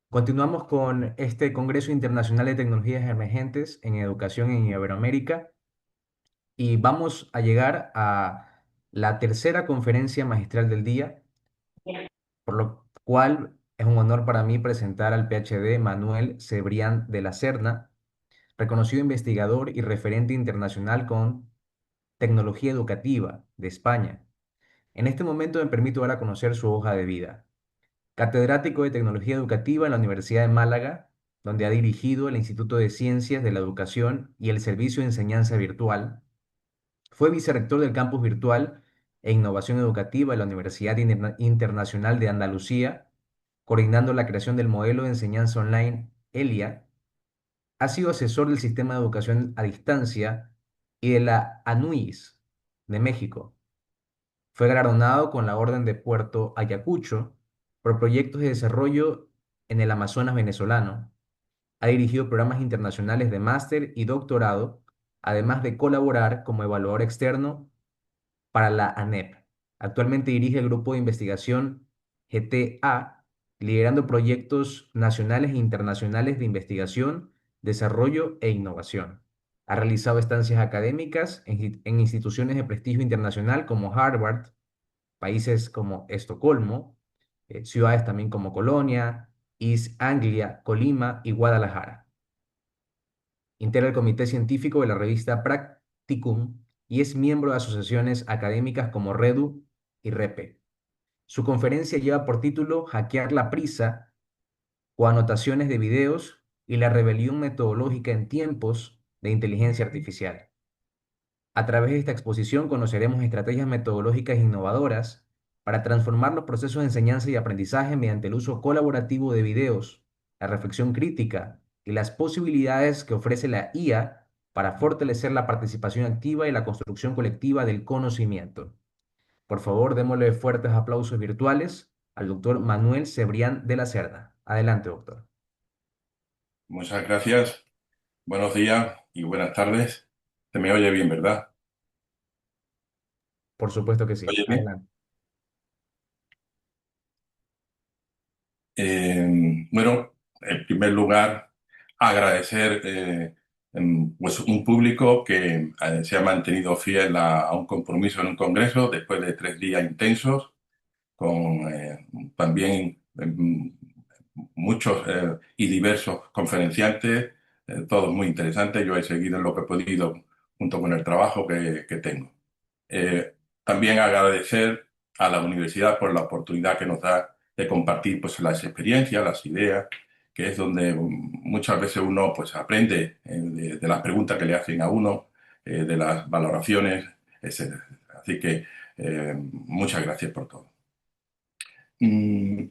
Continuamos con este Congreso Internacional de Tecnologías Emergentes en Educación en Iberoamérica y vamos a llegar a la tercera conferencia magistral del día, por lo cual es un honor para mí presentar al PhD Manuel Cebrián de la Serna, reconocido investigador y referente internacional con tecnología educativa de España. En este momento me permito dar a conocer su hoja de vida. Catedrático de Tecnología Educativa en la Universidad de Málaga, donde ha dirigido el Instituto de Ciencias de la Educación y el Servicio de Enseñanza Virtual. Fue vicerrector del Campus Virtual e Innovación Educativa de la Universidad Internacional de Andalucía, coordinando la creación del modelo de enseñanza online ELIA. Ha sido asesor del Sistema de Educación a Distancia y de la ANUIS de México. Fue galardonado con la Orden de Puerto Ayacucho por proyectos de desarrollo en el Amazonas venezolano. Ha dirigido programas internacionales de máster y doctorado, además de colaborar como evaluador externo para la ANEP. Actualmente dirige el grupo de investigación GTA, liderando proyectos nacionales e internacionales de investigación, desarrollo e innovación. Ha realizado estancias académicas en instituciones de prestigio internacional como Harvard, países como Estocolmo, ciudades también como Colonia, East Anglia, Colima y Guadalajara. Integra el comité científico de la revista Practicum y es miembro de asociaciones académicas como REDU y REPE. Su conferencia lleva por título Hackear la prisa o anotaciones de videos y la rebelión metodológica en tiempos de inteligencia artificial. A través de esta exposición conoceremos estrategias metodológicas innovadoras para transformar los procesos de enseñanza y aprendizaje mediante el uso colaborativo de videos, la reflexión crítica y las posibilidades que ofrece la IA para fortalecer la participación activa y la construcción colectiva del conocimiento. Por favor, démosle fuertes aplausos virtuales al doctor Manuel Cebrián de la Cerda. Adelante, doctor. Muchas gracias. Buenos días y buenas tardes. Se me oye bien, ¿verdad? Por supuesto que ¿Se sí. oye bien? Adelante. Bueno, en primer lugar, agradecer pues un público que se ha mantenido fiel a un compromiso en un congreso después de 3 días intensos, con también muchos y diversos conferenciantes, todos muy interesantes. Yo he seguido en lo que he podido junto con el trabajo que tengo. Eh, También agradecer a la universidad por la oportunidad que nos da de compartir pues, las experiencias, las ideas, que es donde muchas veces uno pues, aprende de las preguntas que le hacen a uno, de las valoraciones, etcétera. Así que muchas gracias por todo. Mm,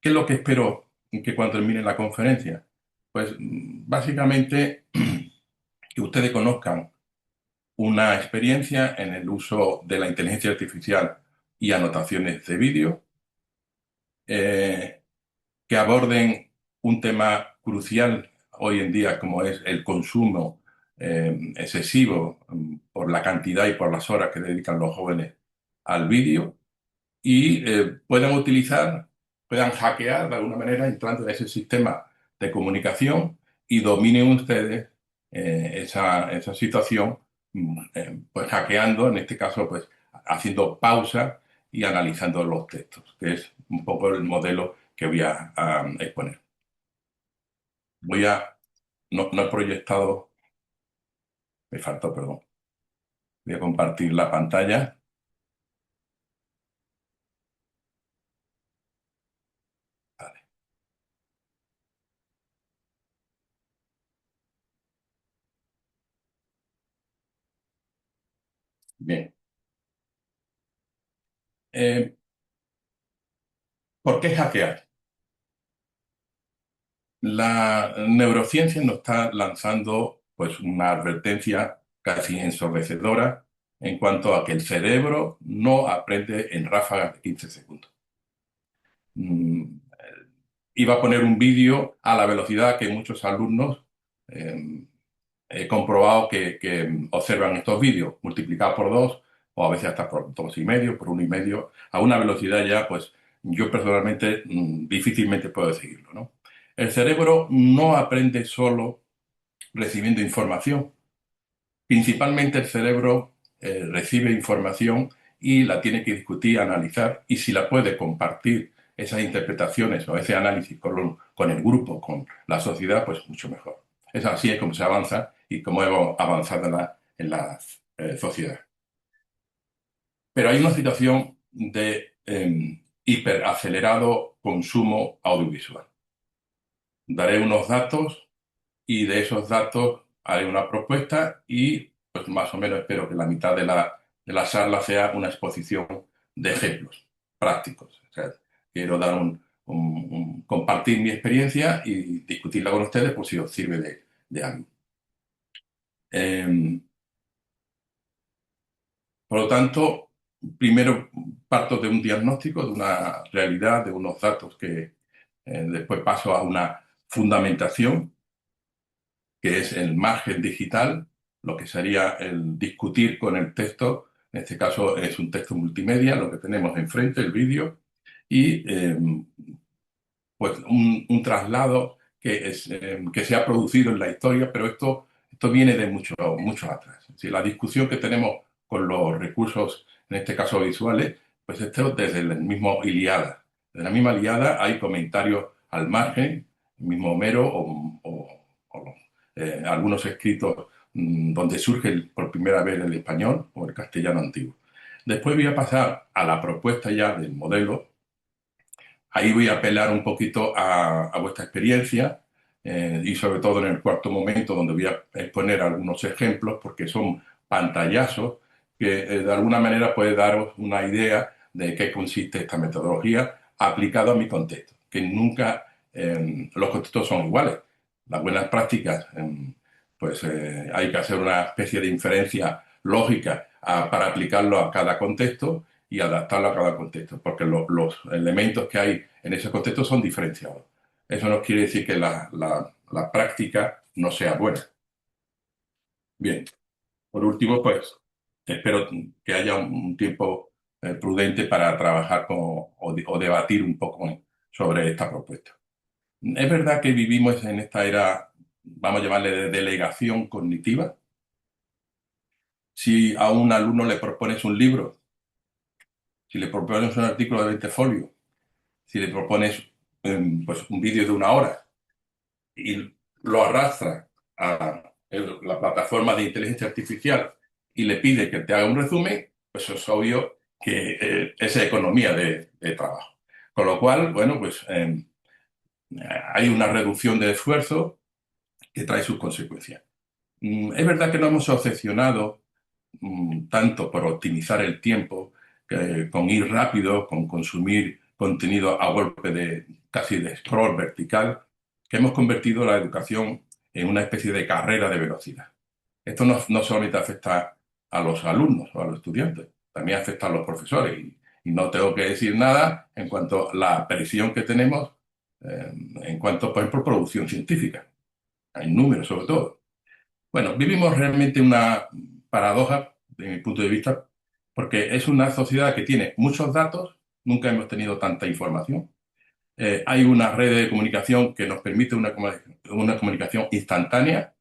¿Qué es lo que espero que cuando termine la conferencia? Pues básicamente que ustedes conozcan una experiencia en el uso de la inteligencia artificial y anotaciones de vídeo, eh, que aborden un tema crucial hoy en día como es el consumo excesivo por la cantidad y por las horas que dedican los jóvenes al vídeo y puedan hackear de alguna manera entrando en ese sistema de comunicación y dominen ustedes esa situación, pues hackeando, en este caso, pues haciendo pausa y analizando los textos, que es un poco el modelo que voy a exponer. No he proyectado, me faltó, perdón. Voy a compartir la pantalla. Vale, bien. Eh, ¿Por qué hackear? La neurociencia nos está lanzando pues una advertencia casi ensordecedora en cuanto a que el cerebro no aprende en ráfagas de 15 segundos. Mm, Iba a poner un vídeo a la velocidad que muchos alumnos eh, he comprobado que observan estos vídeos, multiplicados por dos o a veces hasta por 2,5, por 1,5, a una velocidad ya pues yo personalmente difícilmente puedo seguirlo, ¿no? El cerebro no aprende solo recibiendo información. Principalmente el cerebro recibe información y la tiene que discutir, analizar, y si la puede compartir esas interpretaciones o ese análisis con el grupo, con la sociedad, pues mucho mejor. Es así como se avanza y como hemos avanzado en la sociedad. Pero hay una situación de hiperacelerado consumo audiovisual. Daré unos datos y de esos datos haré una propuesta y pues más o menos espero que la mitad de la charla sea una exposición de ejemplos prácticos. O sea, quiero dar compartir mi experiencia y discutirla con ustedes por si os sirve de algo. Eh, por lo tanto, primero parto de un diagnóstico, de una realidad, de unos datos que después paso a una fundamentación que es el margen digital, lo que sería el discutir con el texto. En este caso es un texto multimedia, lo que tenemos enfrente, el vídeo, y pues un traslado que se ha producido en la historia, pero esto viene de mucho atrás. Es decir, la discusión que tenemos con los recursos, en este caso visuales, pues esto desde el mismo Ilíada. De la misma Ilíada hay comentarios al margen, el mismo Homero o algunos escritos donde surge por primera vez el español o el castellano antiguo. Después voy a pasar a la propuesta ya del modelo. Ahí voy a apelar un poquito a vuestra experiencia y sobre todo en el cuarto momento donde voy a exponer algunos ejemplos porque son pantallazos que de alguna manera puede daros una idea de qué consiste esta metodología aplicada a mi contexto, que nunca los contextos son iguales. Las buenas prácticas, pues hay que hacer una especie de inferencia lógica para aplicarlo a cada contexto y adaptarlo a cada contexto, porque los elementos que hay en ese contexto son diferenciados. Eso no quiere decir que la práctica no sea buena. Bien, por último, pues espero que haya un tiempo prudente para trabajar o debatir un poco sobre esta propuesta. Es verdad que vivimos en esta era, vamos a llamarle de delegación cognitiva. Si a un alumno le propones un libro, si le propones un artículo de 20 folios, si le propones pues, un vídeo de 1 hora y lo arrastra a la plataforma de inteligencia artificial y le pide que te haga un resumen, pues es obvio que esa economía de trabajo. Con lo cual, bueno, pues hay una reducción de esfuerzo que trae sus consecuencias. Es verdad que nos hemos obsesionado tanto por optimizar el tiempo, con ir rápido, con consumir contenido a golpe de casi de scroll vertical, que hemos convertido la educación en una especie de carrera de velocidad. Esto no solamente afecta a los alumnos o a los estudiantes, también afecta a los profesores. Y no tengo que decir nada en cuanto a la presión que tenemos en cuanto, por ejemplo, producción científica, en números sobre todo. Bueno, vivimos realmente una paradoja, de mi punto de vista, porque es una sociedad que tiene muchos datos, nunca hemos tenido tanta información. Hay una red de comunicación que nos permite una comunicación instantánea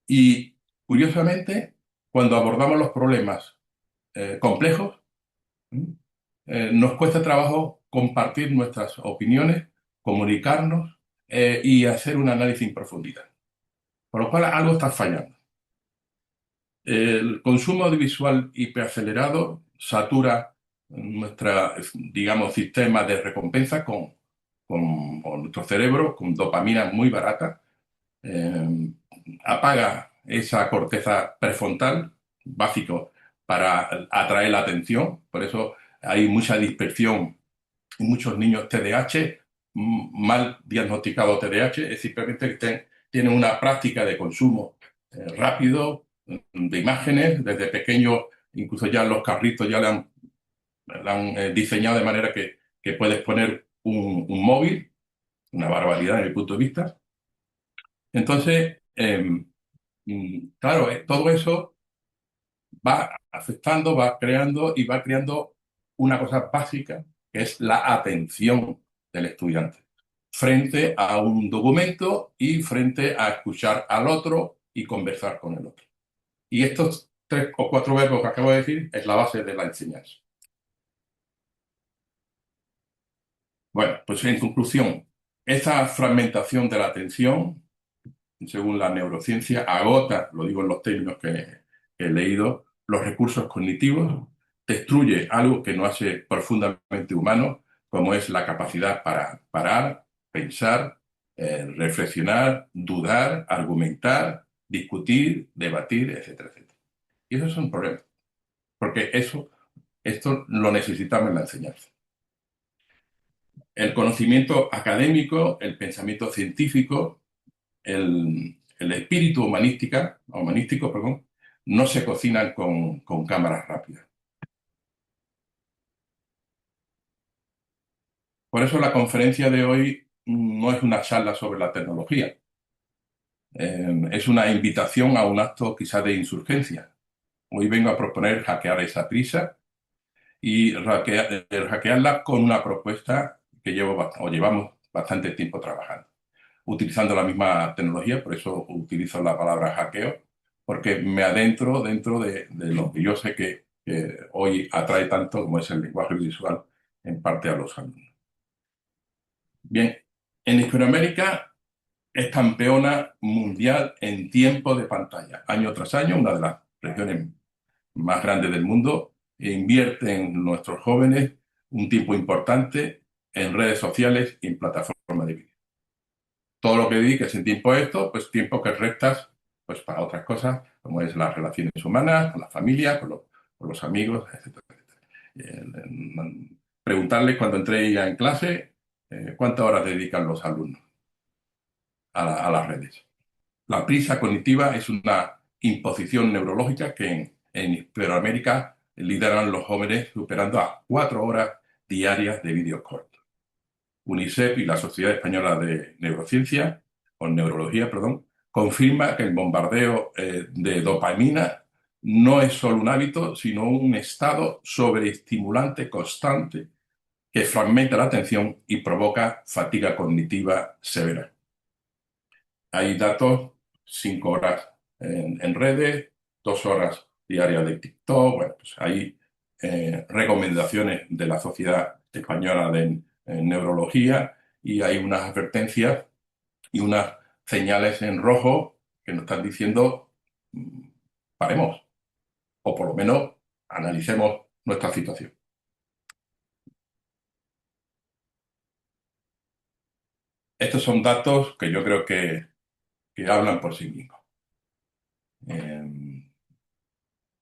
y, curiosamente, cuando abordamos los problemas complejos, ¿m? Nos cuesta trabajo compartir nuestras opiniones, comunicarnos y hacer un análisis en profundidad. Por lo cual algo está fallando. El consumo audiovisual hiperacelerado satura nuestra, digamos, sistema de recompensa con nuestro cerebro, con dopamina muy barata, eh, apaga esa corteza prefrontal, básico para atraer la atención. Por eso hay mucha dispersión en muchos niños TDAH, mal diagnosticado TDAH, es simplemente que tienen una práctica de consumo rápido de imágenes desde pequeño, incluso ya los carritos ya le han diseñado de manera que puedes poner un móvil, una barbaridad desde mi punto de vista. Entonces, claro, todo eso va afectando, va creando y va creando una cosa básica, que es la atención del estudiante. frente a un documento y frente a escuchar al otro y conversar con el otro. Y estos tres o cuatro verbos que acabo de decir es la base de la enseñanza. Bueno, pues en conclusión, esa fragmentación de la atención, según la neurociencia, agota, lo digo en los términos que he leído, los recursos cognitivos, destruye algo que nos hace profundamente humanos, como es la capacidad para parar, pensar, reflexionar, dudar, argumentar, discutir, debatir, etcétera, etcétera. Y eso es un problema, porque esto lo necesitamos en la enseñanza. El conocimiento académico, el pensamiento científico, el espíritu humanístico, perdón, no se cocinan con cámaras rápidas. Por eso la conferencia de hoy no es una charla sobre la tecnología, es una invitación a un acto quizá de insurgencia. Hoy vengo a proponer hackear esa prisa y hackearla con una propuesta que llevamos bastante tiempo trabajando, utilizando la misma tecnología, por eso utilizo la palabra hackeo, porque me adentro dentro de lo que yo sé que hoy atrae tanto como es el lenguaje visual en parte a los alumnos. Bien, en Hispanoamérica es campeona mundial en tiempo de pantalla. Año tras año, una de las regiones más grandes del mundo, e invierte en nuestros jóvenes un tiempo importante en redes sociales y en plataformas de vídeo. Todo lo que dediques en tiempo a esto, pues tiempo que restas pues para otras cosas, como es las relaciones humanas, con la familia, con los amigos, etcétera, etcétera. Preguntarles cuando entré ya en clase, cuántas horas dedican los alumnos a las redes. La prisa cognitiva es una imposición neurológica que en Hispanoamérica lideran los jóvenes superando a 4 horas diarias de vídeos cortos. UNICEF y la Sociedad Española de Neurociencia, o Neurología, perdón, confirma que el bombardeo de dopamina no es solo un hábito, sino un estado sobreestimulante constante que fragmenta la atención y provoca fatiga cognitiva severa. Hay datos, 5 horas en redes, 2 horas diarias de TikTok. Bueno, pues hay recomendaciones de la Sociedad Española de Neurología y hay unas advertencias y unas señales en rojo que nos están diciendo paremos o por lo menos analicemos nuestra situación. Estos son datos que yo creo que hablan por sí mismos. Eh,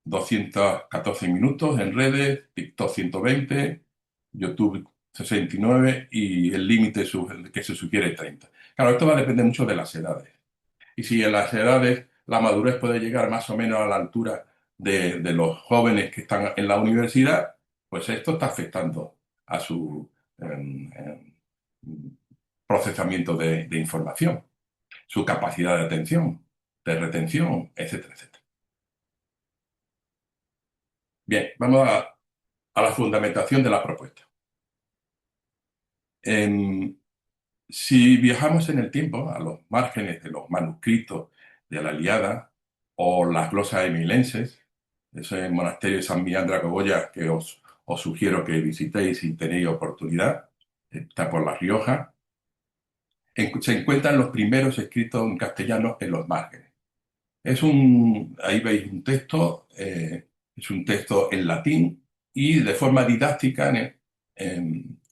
214 minutos en redes, TikTok 120, YouTube 69 y el límite que se sugiere es 30. Claro, esto va a depender mucho de las edades. Y si en las edades la madurez puede llegar más o menos a la altura de los jóvenes que están en la universidad, pues esto está afectando a su procesamiento de información, su capacidad de atención, de retención, etcétera, etcétera. Bien, vamos a la fundamentación de la propuesta. Si viajamos en el tiempo, a los márgenes de los manuscritos de la Ilíada o las glosas emilenses, ese monasterio de San Millán de la Cogolla que os sugiero que visitéis si tenéis oportunidad, está por La Rioja, se encuentran los primeros escritos en castellano en los márgenes. Ahí veis un texto, es un texto en latín y de forma didáctica,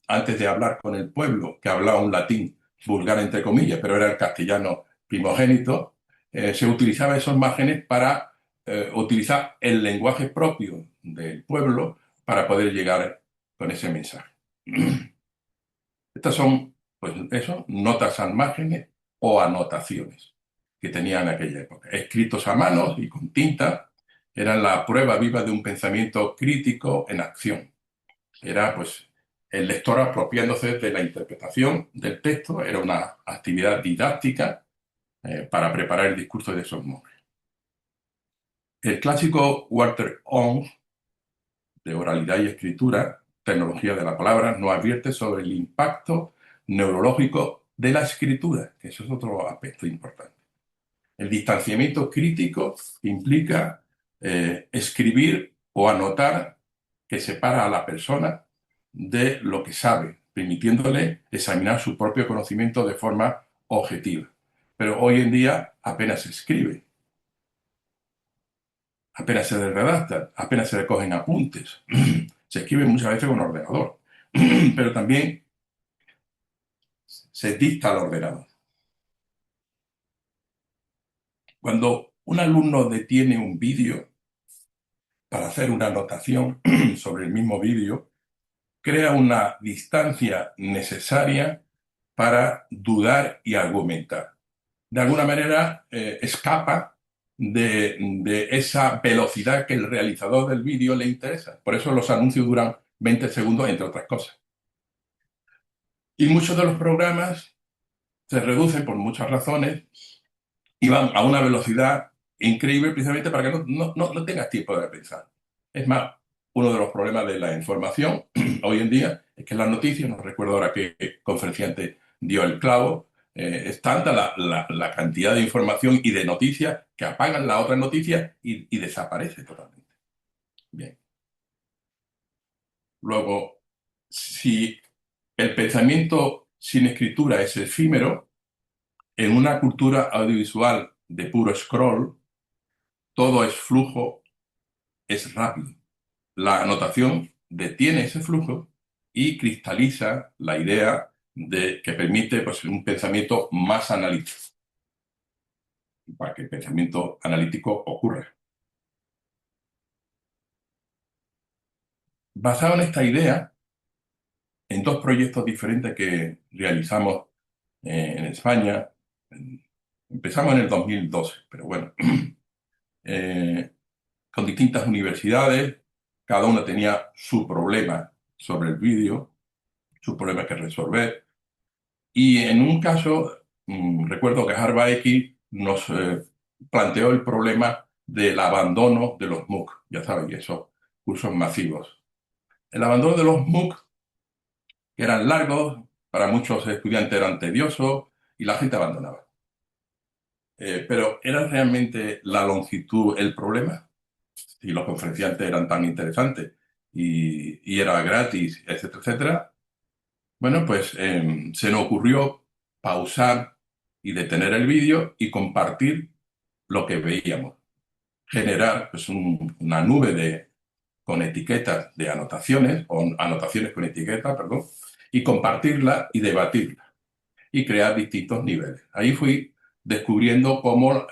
antes de hablar con el pueblo, que hablaba un latín vulgar entre comillas, pero era el castellano primogénito, se utilizaban esos márgenes para utilizar el lenguaje propio del pueblo para poder llegar con ese mensaje. Estas son, pues eso, notas al márgenes o anotaciones que tenían en aquella época, escritos a mano y con tinta, eran la prueba viva de un pensamiento crítico en acción. Era pues el lector apropiándose de la interpretación del texto, era una actividad didáctica para preparar el discurso de esos monjes. El clásico Walter Ong, de oralidad y escritura, tecnología de la palabra, nos advierte sobre el impacto neurológico de la escritura, que eso es otro aspecto importante. El distanciamiento crítico implica escribir o anotar que separa a la persona de lo que sabe, permitiéndole examinar su propio conocimiento de forma objetiva. Pero hoy en día apenas se escribe, apenas se redacta, apenas se recogen apuntes. Se escribe muchas veces con ordenador, pero también se dicta al ordenador. Cuando un alumno detiene un vídeo para hacer una anotación sobre el mismo vídeo, crea una distancia necesaria para dudar y argumentar. De alguna manera, escapa de esa velocidad que el realizador del vídeo le interesa. Por eso los anuncios duran 20 segundos, entre otras cosas. Y muchos de los programas se reducen por muchas razones y van a una velocidad increíble precisamente para que no tengas tiempo de pensar. Es más, uno de los problemas de la información hoy en día es que las noticias, no recuerdo ahora qué conferenciante dio el clavo, es tanta la cantidad de información y de noticias que apagan la otra noticia y desaparece totalmente. Bien. Luego, si el pensamiento sin escritura es efímero, en una cultura audiovisual de puro scroll, todo es flujo, es rápido. La anotación detiene ese flujo y cristaliza la idea de que permite pues, un pensamiento más analítico, para que el pensamiento analítico ocurra. Basado en esta idea, en dos proyectos diferentes que realizamos en España, empezamos en el 2012, pero bueno, eh, con distintas universidades, cada una tenía su problema sobre el vídeo, su problema que resolver. Y en un caso, recuerdo que Harvard X nos planteó el problema del abandono de los MOOC, ya saben, esos cursos masivos. El abandono de los MOOC, que eran largos, para muchos estudiantes eran tediosos y la gente abandonaba. Pero ¿era realmente la longitud el problema? Si los conferenciantes eran tan interesantes y era gratis, etcétera, etcétera. Bueno, pues se nos ocurrió pausar y detener el vídeo y compartir lo que veíamos. Generar pues, una nube con etiquetas de anotaciones, o anotaciones con etiquetas, perdón, y compartirla y debatirla y crear distintos niveles. Ahí fui descubriendo cómo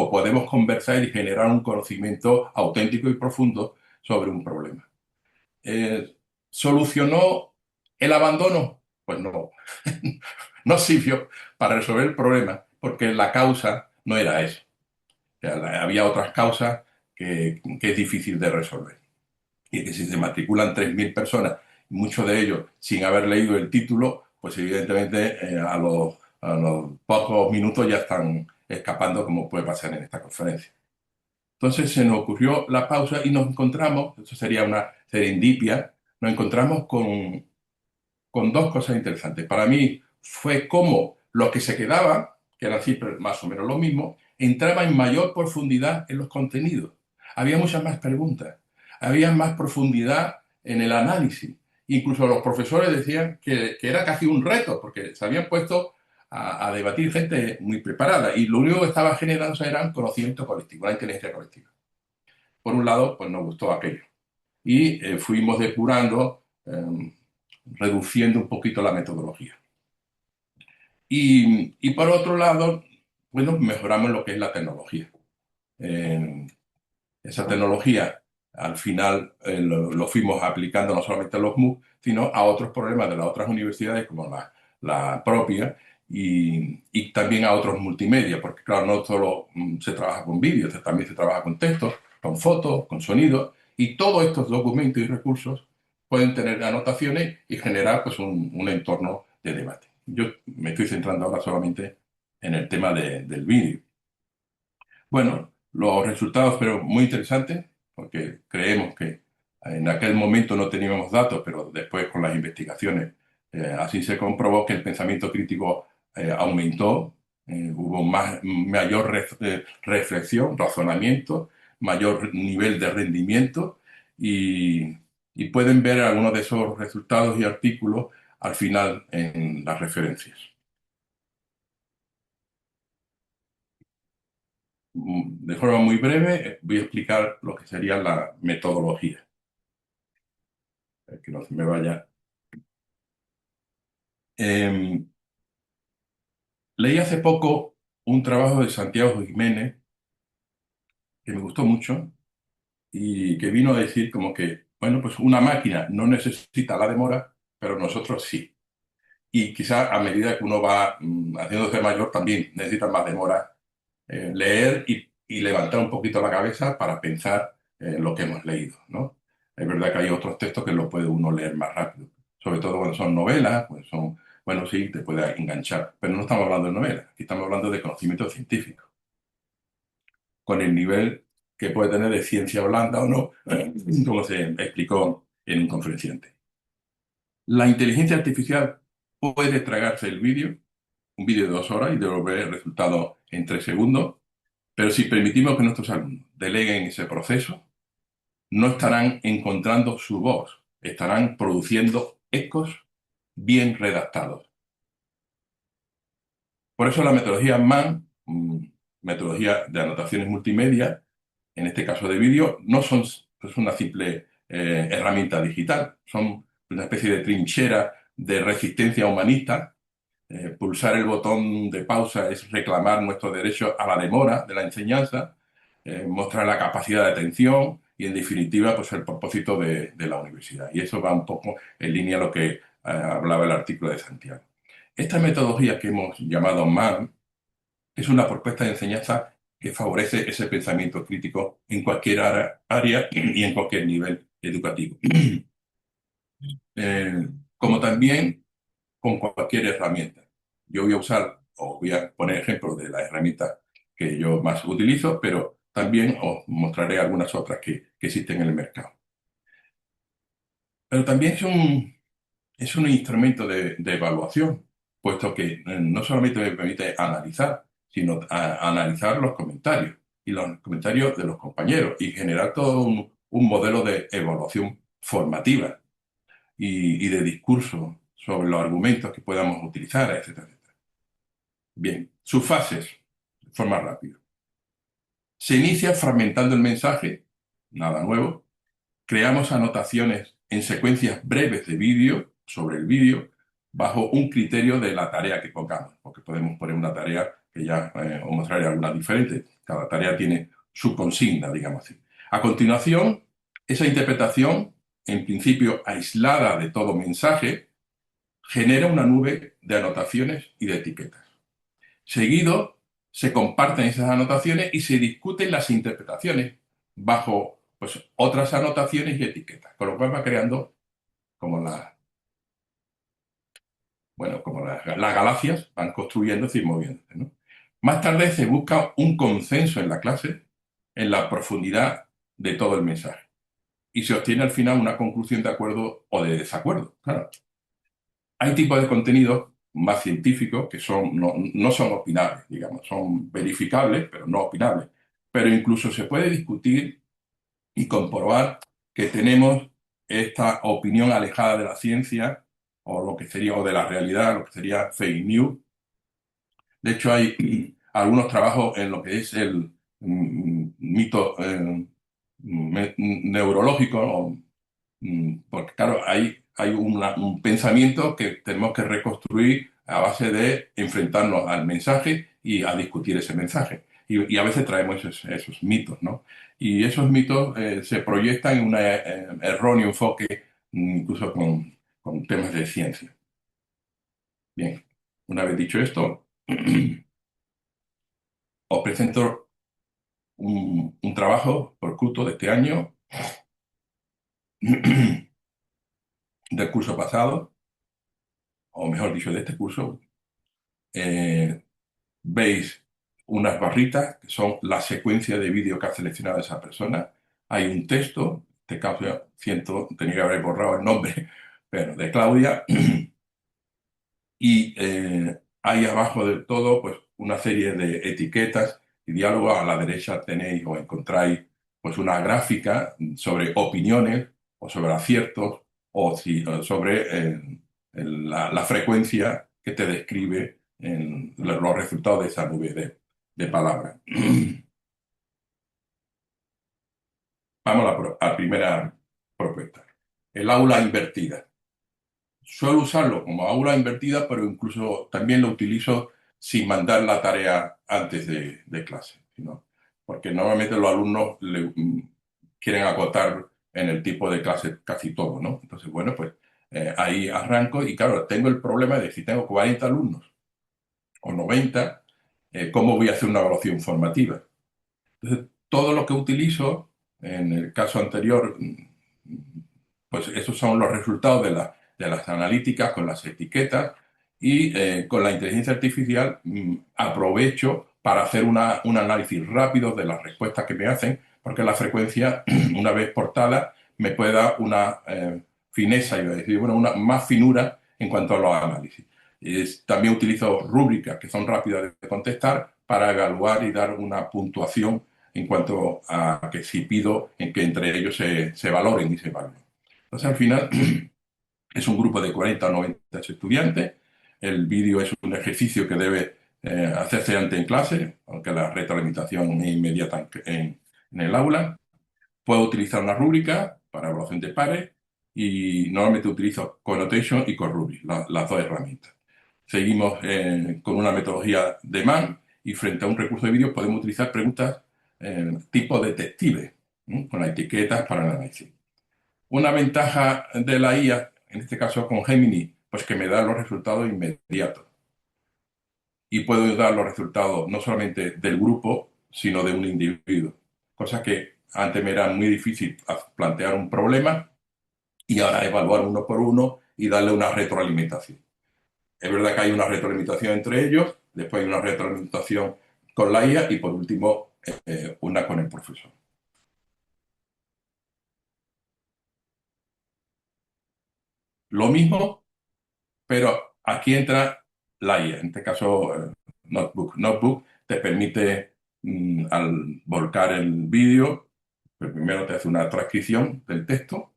podemos conversar y generar un conocimiento auténtico y profundo sobre un problema. ¿Solucionó el abandono? Pues no, no sirvió para resolver el problema porque la causa no era eso. O sea, había otras causas que es difícil de resolver. Y que si se matriculan 3.000 personas, muchos de ellos sin haber leído el título, pues evidentemente a los pocos minutos ya están escapando, como puede pasar en esta conferencia. Entonces se nos ocurrió la pausa y nos encontramos, eso sería una serendipia, nos encontramos con dos cosas interesantes. Para mí fue cómo los que se quedaban, que eran siempre más o menos lo mismo, entraba en mayor profundidad en los contenidos. Había muchas más preguntas, había más profundidad en el análisis. Incluso los profesores decían que era casi un reto, porque se habían puesto a debatir gente muy preparada y lo único que estaba generando era un conocimiento colectivo, una inteligencia colectiva. Por un lado, pues nos gustó aquello. Y fuimos depurando, reduciendo un poquito la metodología. Y por otro lado, bueno, mejoramos lo que es la tecnología. Eh, Esa tecnología, al final, lo fuimos aplicando no solamente a los MOOC, sino a otros problemas de las otras universidades, como la propia, y también a otros multimedia, porque claro, no solo se trabaja con vídeos, también se trabaja con textos, con fotos, con sonidos, y todos estos documentos y recursos pueden tener anotaciones y generar pues, un entorno de debate. Yo me estoy centrando ahora solamente en el tema del vídeo. Bueno, los resultados, pero muy interesantes, porque creemos que en aquel momento no teníamos datos, pero después con las investigaciones así se comprobó que el pensamiento crítico aumentó, hubo mayor reflexión, razonamiento, mayor nivel de rendimiento y, y pueden ver algunos de esos resultados y artículos al final en las referencias. De forma muy breve, voy a explicar lo que sería la metodología, que no se me vaya. Eh, Leí hace poco un trabajo de Santiago Jiménez que me gustó mucho y que vino a decir como que, bueno, pues una máquina no necesita la demora, pero nosotros sí. Y quizá a medida que uno va haciéndose mayor también necesita más demora, leer y levantar un poquito la cabeza para pensar lo que hemos leído, ¿no? Es verdad que hay otros textos que lo puede uno leer más rápido, sobre todo cuando son novelas, pues son, bueno, sí, te puede enganchar, pero no estamos hablando de novelas, aquí estamos hablando de conocimiento científico, con el nivel que puede tener de ciencia blanda o no, como se explicó en un conferenciante. La inteligencia artificial puede tragarse el vídeo, un vídeo de 2 horas y devolver el resultado en 3 segundos, pero si permitimos que nuestros alumnos deleguen ese proceso, no estarán encontrando su voz, estarán produciendo ecos bien redactados. Por eso la metodología MAN, metodología de anotaciones multimedia, en este caso de vídeo, no son es una simple herramienta digital, son una especie de trinchera de resistencia humanista. Pulsar el botón de pausa es reclamar nuestro derecho a la demora de la enseñanza, mostrar la capacidad de atención y, en definitiva, pues el propósito de la universidad. Y eso va un poco en línea a lo que hablaba el artículo de Santiago. Esta metodología que hemos llamado MAN es una propuesta de enseñanza que favorece ese pensamiento crítico en cualquier área y en cualquier nivel educativo. Eh, Como también con cualquier herramienta. Yo voy a usar, o voy a poner ejemplos de las herramientas que yo más utilizo, pero también os mostraré algunas otras que existen en el mercado. Pero también es un instrumento de evaluación, puesto que no solamente me permite analizar, sino analizar los comentarios y los comentarios de los compañeros y generar todo un modelo de evaluación formativa y de discurso sobre los argumentos que podamos utilizar, etcétera. Bien, sus fases, de forma rápida. Se inicia fragmentando el mensaje, nada nuevo. Creamos anotaciones en secuencias breves de vídeo sobre el vídeo bajo un criterio de la tarea que pongamos, porque podemos poner una tarea que ya os mostraré algunas diferentes. Cada tarea tiene su consigna, digamos así. A continuación, esa interpretación, en principio aislada de todo mensaje, genera una nube de anotaciones y de etiquetas. Seguido, se comparten esas anotaciones y se discuten las interpretaciones bajo pues, otras anotaciones y etiquetas, con lo cual va creando como, como las galaxias van construyéndose y moviéndose, ¿no? Más tarde se busca un consenso en la clase en la profundidad de todo el mensaje y se obtiene al final una conclusión de acuerdo o de desacuerdo. Claro. Hay tipos de contenidos más científicos que no son opinables, digamos, son verificables, pero no opinables. Pero incluso se puede discutir y comprobar que tenemos esta opinión alejada de la ciencia o lo que sería, o de la realidad, lo que sería fake news. De hecho, hay algunos trabajos en lo que es el mito neurológico, ¿no? Porque claro, hay un pensamiento que tenemos que reconstruir a base de enfrentarnos al mensaje y a discutir ese mensaje. Y a veces traemos esos mitos, ¿no? Y esos mitos se proyectan en un erróneo enfoque, incluso con temas de ciencia. Bien, una vez dicho esto, os presento un trabajo por culto de este año, del curso pasado, o mejor dicho, de este curso. Eh, Veis unas barritas que son la secuencia de vídeo que ha seleccionado esa persona. Hay un texto, en este caso tenía que haber borrado el nombre, pero de Claudia, y Ahí abajo del todo, pues una serie de etiquetas y diálogos. A la derecha tenéis o encontráis pues una gráfica sobre opiniones o sobre aciertos o sobre la frecuencia que te describe en los resultados de esa nube de palabras. Vamos a la primera propuesta. El aula invertida. Suelo usarlo como aula invertida, pero incluso también lo utilizo sin mandar la tarea antes de clase, ¿no? Porque normalmente los alumnos quieren acotar en el tipo de clase casi todo, ¿no? Entonces, bueno, pues ahí arranco y claro, tengo el problema de si tengo 40 alumnos o 90, ¿cómo voy a hacer una evaluación formativa? Entonces, todo lo que utilizo, en el caso anterior, pues esos son los resultados de las analíticas con las etiquetas y con la inteligencia artificial aprovecho para hacer un análisis rápido de las respuestas que me hacen, porque la frecuencia, una vez portada, me puede dar una fineza, iba a decir, bueno, una más finura en cuanto a los análisis. También utilizo rúbricas que son rápidas de contestar para evaluar y dar una puntuación en cuanto a que si pido en que entre ellos se valoren y se evalúen. Entonces, al final, es un grupo de 40 o 90 estudiantes. El vídeo es un ejercicio que debe hacerse antes en clase, aunque la retroalimentación es inmediata en el aula. Puedo utilizar una rúbrica para evaluación de pares y normalmente utilizo Connotation y Corrubric, las dos herramientas. Seguimos con una metodología de MAN y frente a un recurso de vídeo podemos utilizar preguntas tipo detective, ¿no? Con las etiquetas para el análisis. Una ventaja de la IA, en este caso con Gemini, pues que me da los resultados inmediatos. Y puedo dar los resultados no solamente del grupo, sino de un individuo. Cosa que antes me era muy difícil plantear un problema y ahora evaluar uno por uno y darle una retroalimentación. Es verdad que hay una retroalimentación entre ellos, después hay una retroalimentación con la IA y por último una con el profesor. Lo mismo, pero aquí entra la IA, en este caso Notebook. Notebook te permite, al volcar el vídeo, pues primero te hace una transcripción del texto.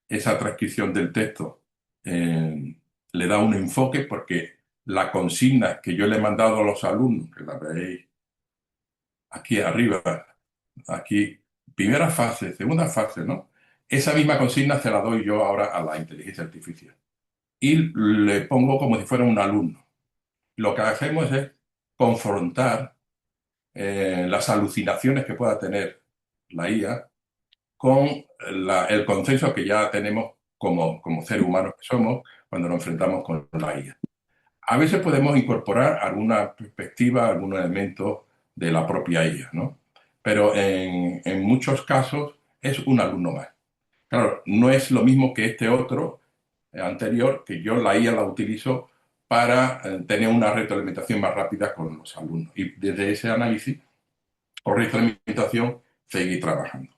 Esa transcripción del texto le da un enfoque porque la consigna que yo le he mandado a los alumnos, que la veis aquí arriba, aquí, primera fase, segunda fase, ¿no? Esa misma consigna se la doy yo ahora a la inteligencia artificial y le pongo como si fuera un alumno. Lo que hacemos es confrontar las alucinaciones que pueda tener la IA con el consenso que ya tenemos como seres humanos que somos cuando nos enfrentamos con la IA. A veces podemos incorporar alguna perspectiva, algún elemento de la propia IA, ¿no? Pero en muchos casos es un alumno más. Claro, no es lo mismo que este otro anterior, que yo la IA la utilizo para tener una retroalimentación más rápida con los alumnos. Y desde ese análisis o retroalimentación seguir trabajando.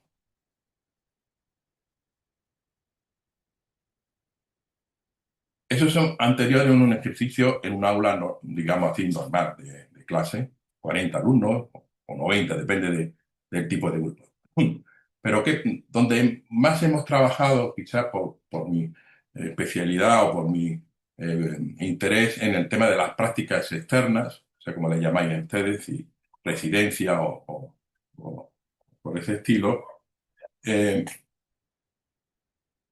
Esos son anteriores a un ejercicio en un aula, digamos así, normal de clase, 40 alumnos o 90, depende del tipo de grupo. Pero donde más hemos trabajado, quizás por mi especialidad o por mi interés en el tema de las prácticas externas, o sea, como le llamáis ustedes, y residencia o por ese estilo, eh,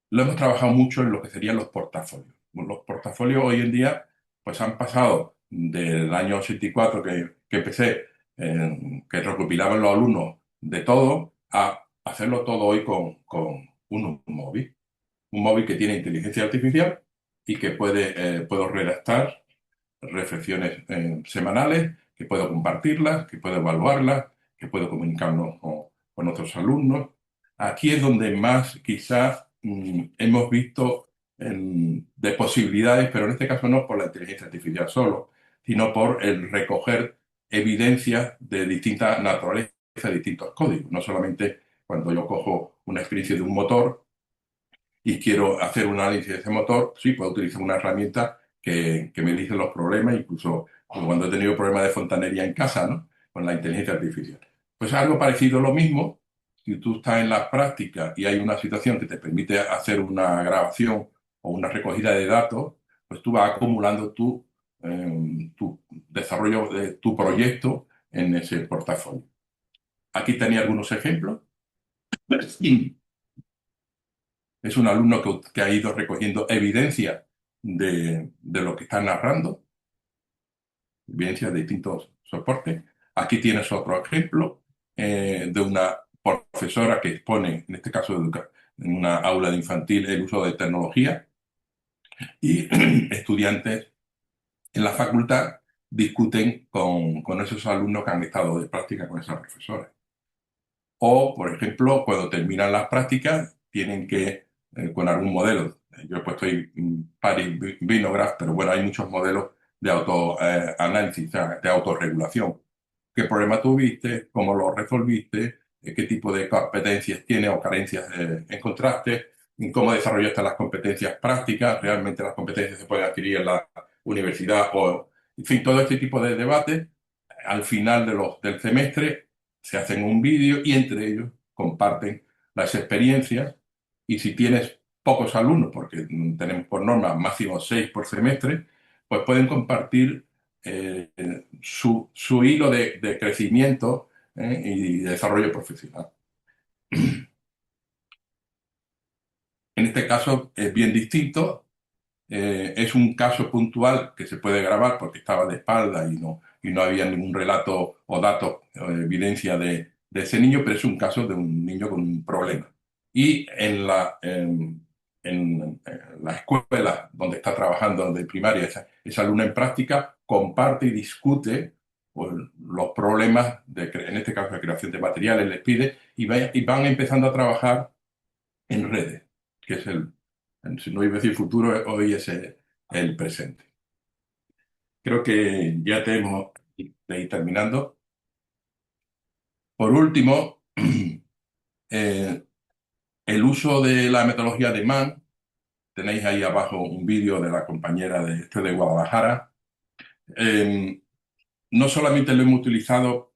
lo hemos trabajado mucho en lo que serían los portafolios. Los portafolios hoy en día pues han pasado del año 84 que empecé, que recopilaban los alumnos de todo, a hacerlo todo hoy con un móvil. Un móvil que tiene inteligencia artificial y que puedo redactar reflexiones semanales, que puedo compartirlas, que puedo evaluarlas, que puedo comunicarnos con otros alumnos. Aquí es donde más quizás hemos visto de posibilidades, pero en este caso no por la inteligencia artificial solo, sino por el recoger evidencias de distintas naturalezas, de distintos códigos. No solamente cuando yo cojo una experiencia de un motor y quiero hacer un análisis de ese motor, sí, puedo utilizar una herramienta que me dicen los problemas, incluso cuando he tenido problemas de fontanería en casa, ¿no? Con la inteligencia artificial. Pues algo parecido lo mismo, si tú estás en la práctica y hay una situación que te permite hacer una grabación o una recogida de datos, pues tú vas acumulando tu desarrollo de tu proyecto en ese portafolio. Aquí tenía algunos ejemplos. Sí. Es un alumno que ha ido recogiendo evidencia de lo que está narrando, evidencia de distintos soportes. Aquí tienes otro ejemplo de una profesora que expone, en este caso en una aula de infantil, el uso de tecnología y estudiantes en la facultad discuten con esos alumnos que han estado de práctica con esa profesora. O, por ejemplo, cuando terminan las prácticas, tienen que, con algún modelo, yo he puesto ahí Paris Vinograph, pero bueno, hay muchos modelos de autoanálisis, o sea, de autorregulación. ¿Qué problema tuviste? ¿Cómo lo resolviste? ¿Qué tipo de competencias tienes o carencias encontraste? ¿Cómo desarrollaste las competencias prácticas? ¿Realmente las competencias se pueden adquirir en la universidad? O, en fin, todo este tipo de debates al final del semestre se hacen un vídeo y entre ellos comparten las experiencias y si tienes pocos alumnos, porque tenemos por norma máximo 6 por semestre, pues pueden compartir su hilo de crecimiento y de desarrollo profesional. En este caso es bien distinto. Es un caso puntual que se puede grabar porque estaba de espalda y no había ningún relato o dato o evidencia de ese niño, pero es un caso de un niño con un problema. Y en la escuela donde está trabajando de primaria, esa alumna en práctica comparte y discute pues, los problemas, en este caso de creación de materiales, les pide, y van empezando a trabajar en redes, que es si no iba a decir futuro, hoy es el presente. Creo que ya tenemos de ir terminando. Por último, eh, el uso de la metodología de Mann. Tenéis ahí abajo un vídeo de la compañera de Guadalajara. Eh, no solamente lo hemos utilizado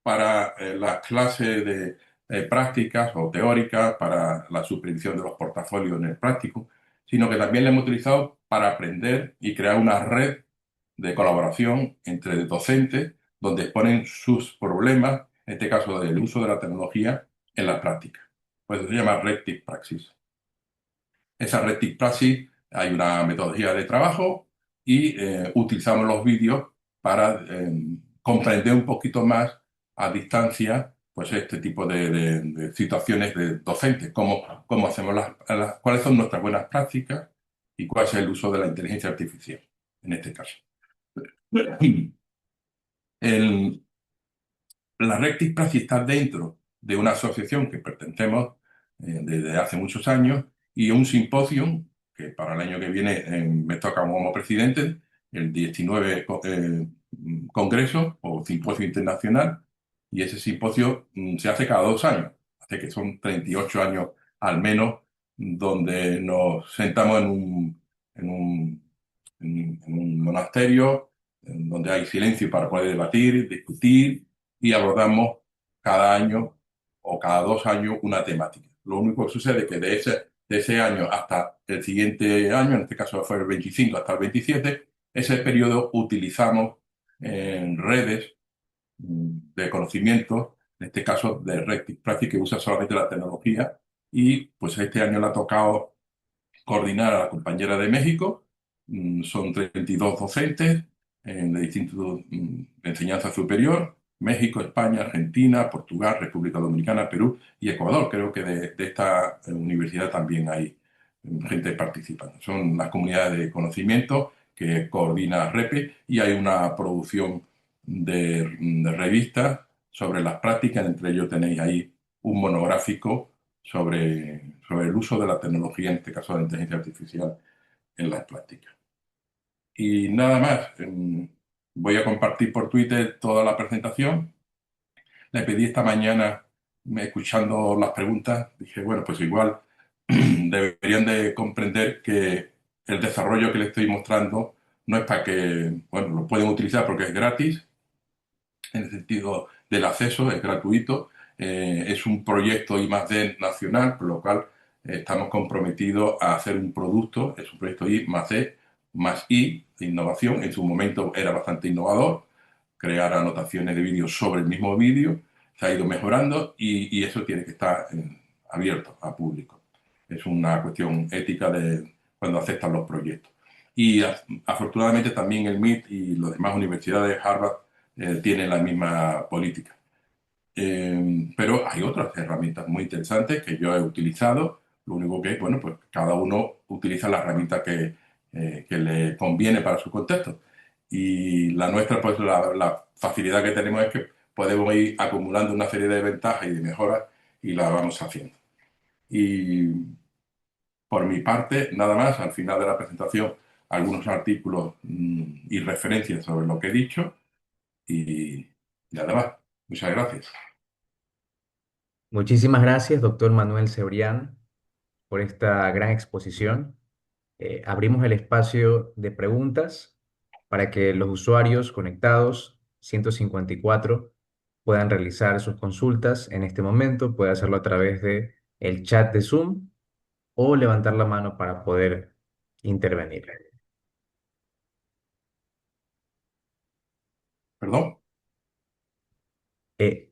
para las clases de prácticas o teóricas, para la supervisión de los portafolios en el práctico, sino que también lo hemos utilizado para aprender y crear una red de colaboración entre docentes donde exponen sus problemas, en este caso del uso de la tecnología, en la práctica. Pues se llama Red TIC Praxis. Esa Red TIC Praxis hay una metodología de trabajo y utilizamos los vídeos para comprender un poquito más a distancia pues este tipo de situaciones de docentes, cómo hacemos cuáles son nuestras buenas prácticas y cuál es el uso de la inteligencia artificial en este caso. El, la Rectis Praxis está dentro de una asociación que pertenecemos desde hace muchos años y un simposio que para el año que viene me toca como presidente, el 19 Congreso o Simposio Internacional, y ese simposio se hace cada 2 años, hace que son 38 años al menos, donde nos sentamos en un monasterio, en donde hay silencio para poder debatir, discutir y abordamos cada año o cada 2 años una temática. Lo único que sucede es que de ese año hasta el siguiente año, en este caso fue el 25 hasta el 27, ese periodo utilizamos redes de conocimiento, en este caso de Red Practice, que usa solamente la tecnología, y pues este año le ha tocado coordinar a la compañera de México. Son 32 docentes de distintos de enseñanza superior, México, España, Argentina, Portugal, República Dominicana, Perú y Ecuador. Creo que de esta universidad también hay gente participando. Son las comunidades de conocimiento que coordina REPE y hay una producción de revistas sobre las prácticas. Entre ellos tenéis ahí un monográfico sobre el uso de la tecnología, en este caso de la inteligencia artificial, en las prácticas. Y nada más, voy a compartir por Twitter toda la presentación. Le pedí esta mañana, escuchando las preguntas, dije, bueno, pues igual deberían de comprender que el desarrollo que les estoy mostrando no es para que, bueno, lo pueden utilizar porque es gratis, en el sentido del acceso, es gratuito, es un proyecto I+D nacional, por lo cual estamos comprometidos a hacer un producto, es un proyecto I+D más I de innovación, en su momento era bastante innovador, crear anotaciones de vídeo sobre el mismo vídeo, se ha ido mejorando y eso tiene que estar abierto a público. Es una cuestión ética de cuando aceptan los proyectos. Y afortunadamente también el MIT y las demás universidades de Harvard tienen la misma política. Pero hay otras herramientas muy interesantes que yo he utilizado. Lo único que, bueno, pues cada uno utiliza la herramienta que le conviene para su contexto. Y la nuestra, pues la facilidad que tenemos es que podemos ir acumulando una serie de ventajas y de mejoras y la vamos haciendo. Y por mi parte, nada más, al final de la presentación, algunos artículos y referencias sobre lo que he dicho y nada más. Muchas gracias. Muchísimas gracias, doctor Manuel Cebrián, por esta gran exposición. Abrimos el espacio de preguntas para que los usuarios conectados 154 puedan realizar sus consultas en este momento. Puede hacerlo a través de el chat de Zoom o levantar la mano para poder intervenir. Perdón.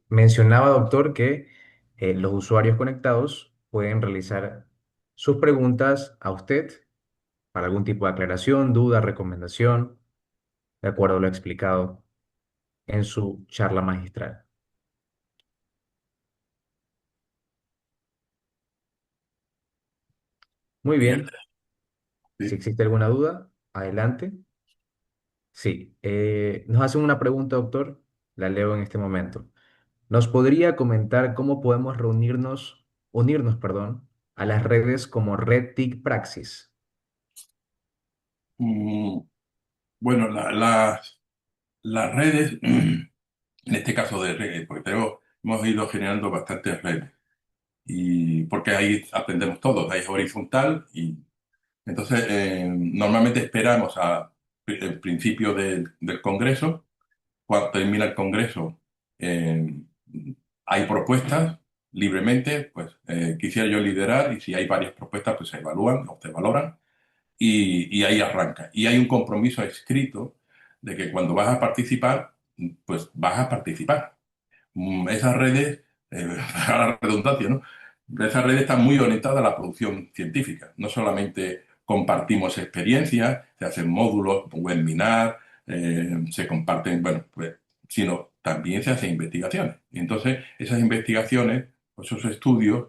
Mencionaba, doctor, que los usuarios conectados pueden realizar sus preguntas a usted para algún tipo de aclaración, duda, recomendación, de acuerdo a lo explicado en su charla magistral. Muy Bien, bien, si sí. existe alguna duda, adelante. Sí, nos hacen una pregunta, doctor, la leo en este momento. ¿Nos podría comentar cómo podemos unirnos, perdón, a las redes como Red TIC Praxis? Mm, bueno, las redes, en este caso de redes, porque hemos ido generando bastantes redes, y porque ahí aprendemos todos, ahí es horizontal, y entonces normalmente esperamos el principio del Congreso. Cuando termina el Congreso, eh, hay propuestas libremente, pues quisiera yo liderar, y si hay varias propuestas, pues se evalúan o se valoran y ahí arranca. Y hay un compromiso escrito de que cuando vas a participar, pues vas a participar. Esas redes, a la redundancia, ¿no? Esas redes están muy orientadas a la producción científica. No solamente compartimos experiencias, se hacen módulos, webinar, se comparten, bueno, pues, sino también se hacen investigaciones. Y entonces, esas investigaciones, o esos estudios,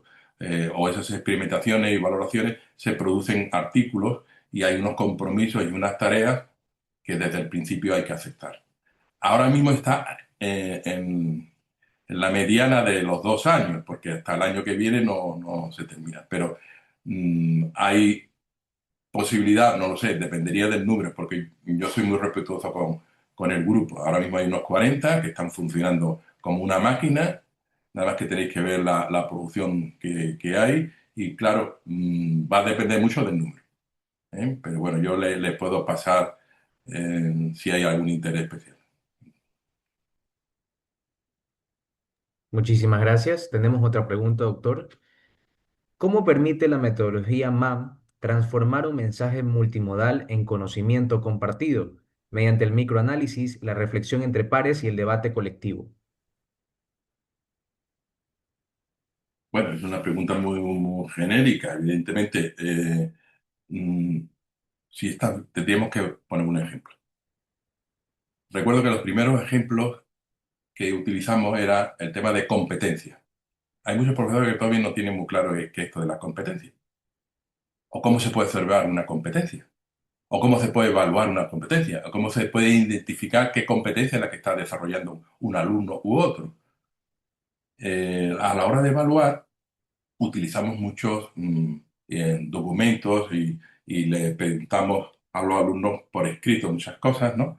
o esas experimentaciones y valoraciones, se producen artículos y hay unos compromisos y unas tareas que desde el principio hay que aceptar. Ahora mismo está en la mediana de los 2 años, porque hasta el año que viene no se termina. Pero hay posibilidad, no lo sé, dependería del número, porque yo soy muy respetuoso con el grupo. Ahora mismo hay unos 40 que están funcionando como una máquina, nada más que tenéis que ver la producción que hay, y claro, va a depender mucho del número. ¿Eh? Pero bueno, yo le puedo pasar si hay algún interés especial. Muchísimas gracias. Tenemos otra pregunta, doctor. ¿Cómo permite la metodología MAM transformar un mensaje multimodal en conocimiento compartido mediante el microanálisis, la reflexión entre pares y el debate colectivo? Bueno, es una pregunta muy genérica, evidentemente. Mm, si tendríamos que poner un ejemplo. Recuerdo que los primeros ejemplos que utilizamos era el tema de competencia. Hay muchos profesores que todavía no tienen muy claro qué es esto de la competencia, o cómo se puede observar una competencia, o cómo se puede evaluar una competencia, o cómo se puede identificar qué competencia es la que está desarrollando un alumno u otro. A la hora de evaluar, utilizamos muchos documentos y le preguntamos a los alumnos por escrito muchas cosas, ¿no?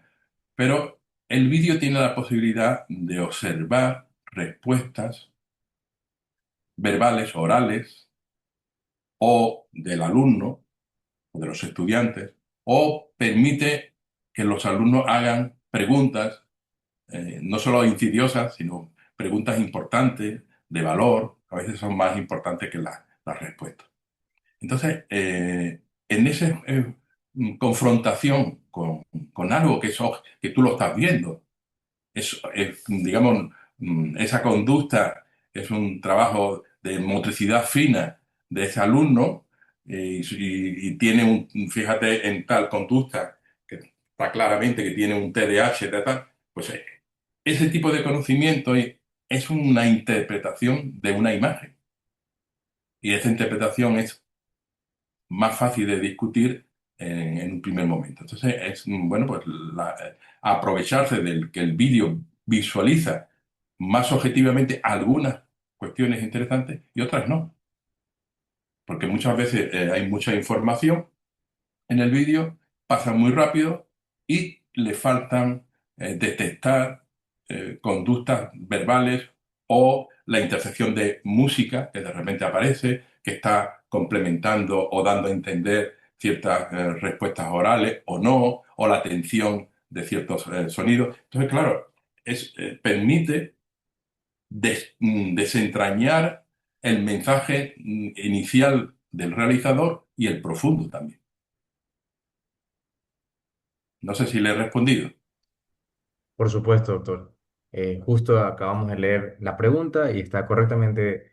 Pero el vídeo tiene la posibilidad de observar respuestas verbales, orales, o del alumno, o de los estudiantes, o permite que los alumnos hagan preguntas, no solo insidiosas, sino preguntas importantes, de valor, a veces son más importantes que las respuestas. Entonces, en esa confrontación con algo que tú lo estás viendo, digamos, esa conducta es un trabajo de motricidad fina de ese alumno y tiene fíjate en tal conducta, que está claramente que tiene un TDAH, tal, pues ese tipo de conocimiento es una interpretación de una imagen. Y esa interpretación es más fácil de discutir en un primer momento. Entonces, es bueno, pues aprovecharse del que el vídeo visualiza más objetivamente algunas cuestiones interesantes y otras no, porque muchas veces hay mucha información en el vídeo, pasa muy rápido y le faltan detectar conductas verbales o la intersección de música que de repente aparece, que está complementando o dando a entender ciertas respuestas orales o no, o la tensión de ciertos sonidos. Entonces, claro, permite desentrañar el mensaje inicial del realizador y el profundo también. No sé si le he respondido. Por supuesto, doctor. Justo acabamos de leer la pregunta y está correctamente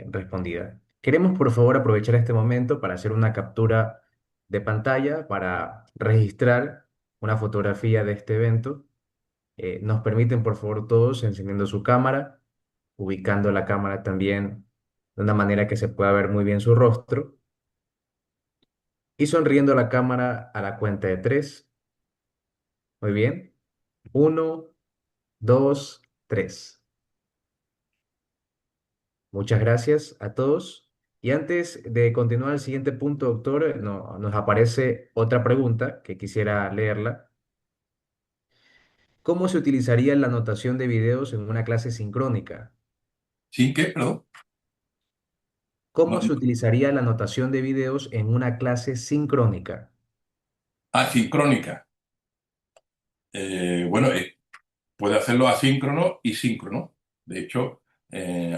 respondida. Queremos, por favor, aprovechar este momento para hacer una captura de pantalla para registrar una fotografía de este evento. Nos permiten, por favor, todos encendiendo su cámara, ubicando la cámara también de una manera que se pueda ver muy bien su rostro y sonriendo a la cámara a la cuenta de tres. Muy bien. Uno, dos, tres. Muchas gracias a todos. Y antes de continuar al siguiente punto, doctor, nos aparece otra pregunta que quisiera leerla. ¿Cómo se utilizaría la anotación de videos en una clase sincrónica? ¿Sin qué? Perdón. ¿Cómo No, se utilizaría la anotación de videos en una clase sincrónica? asincrónica. Bueno, puede hacerlo asíncrono y síncrono. De hecho,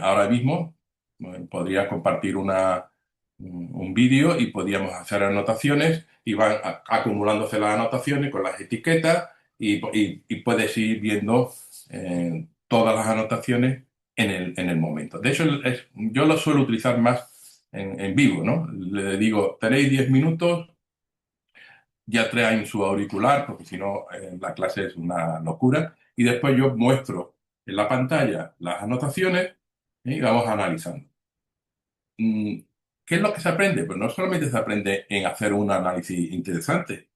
ahora mismo podría compartir un vídeo y podríamos hacer anotaciones y van acumulándose las anotaciones con las etiquetas y puedes ir viendo todas las anotaciones en el momento. De hecho, yo lo suelo utilizar más en vivo, ¿no? Le digo, tenéis 10 minutos, ya traen su auricular, porque si no, la clase es una locura. Y después yo muestro en la pantalla las anotaciones y vamos analizando. Mm, ¿Qué es lo que se aprende? Pues no solamente se aprende en hacer un análisis interesante,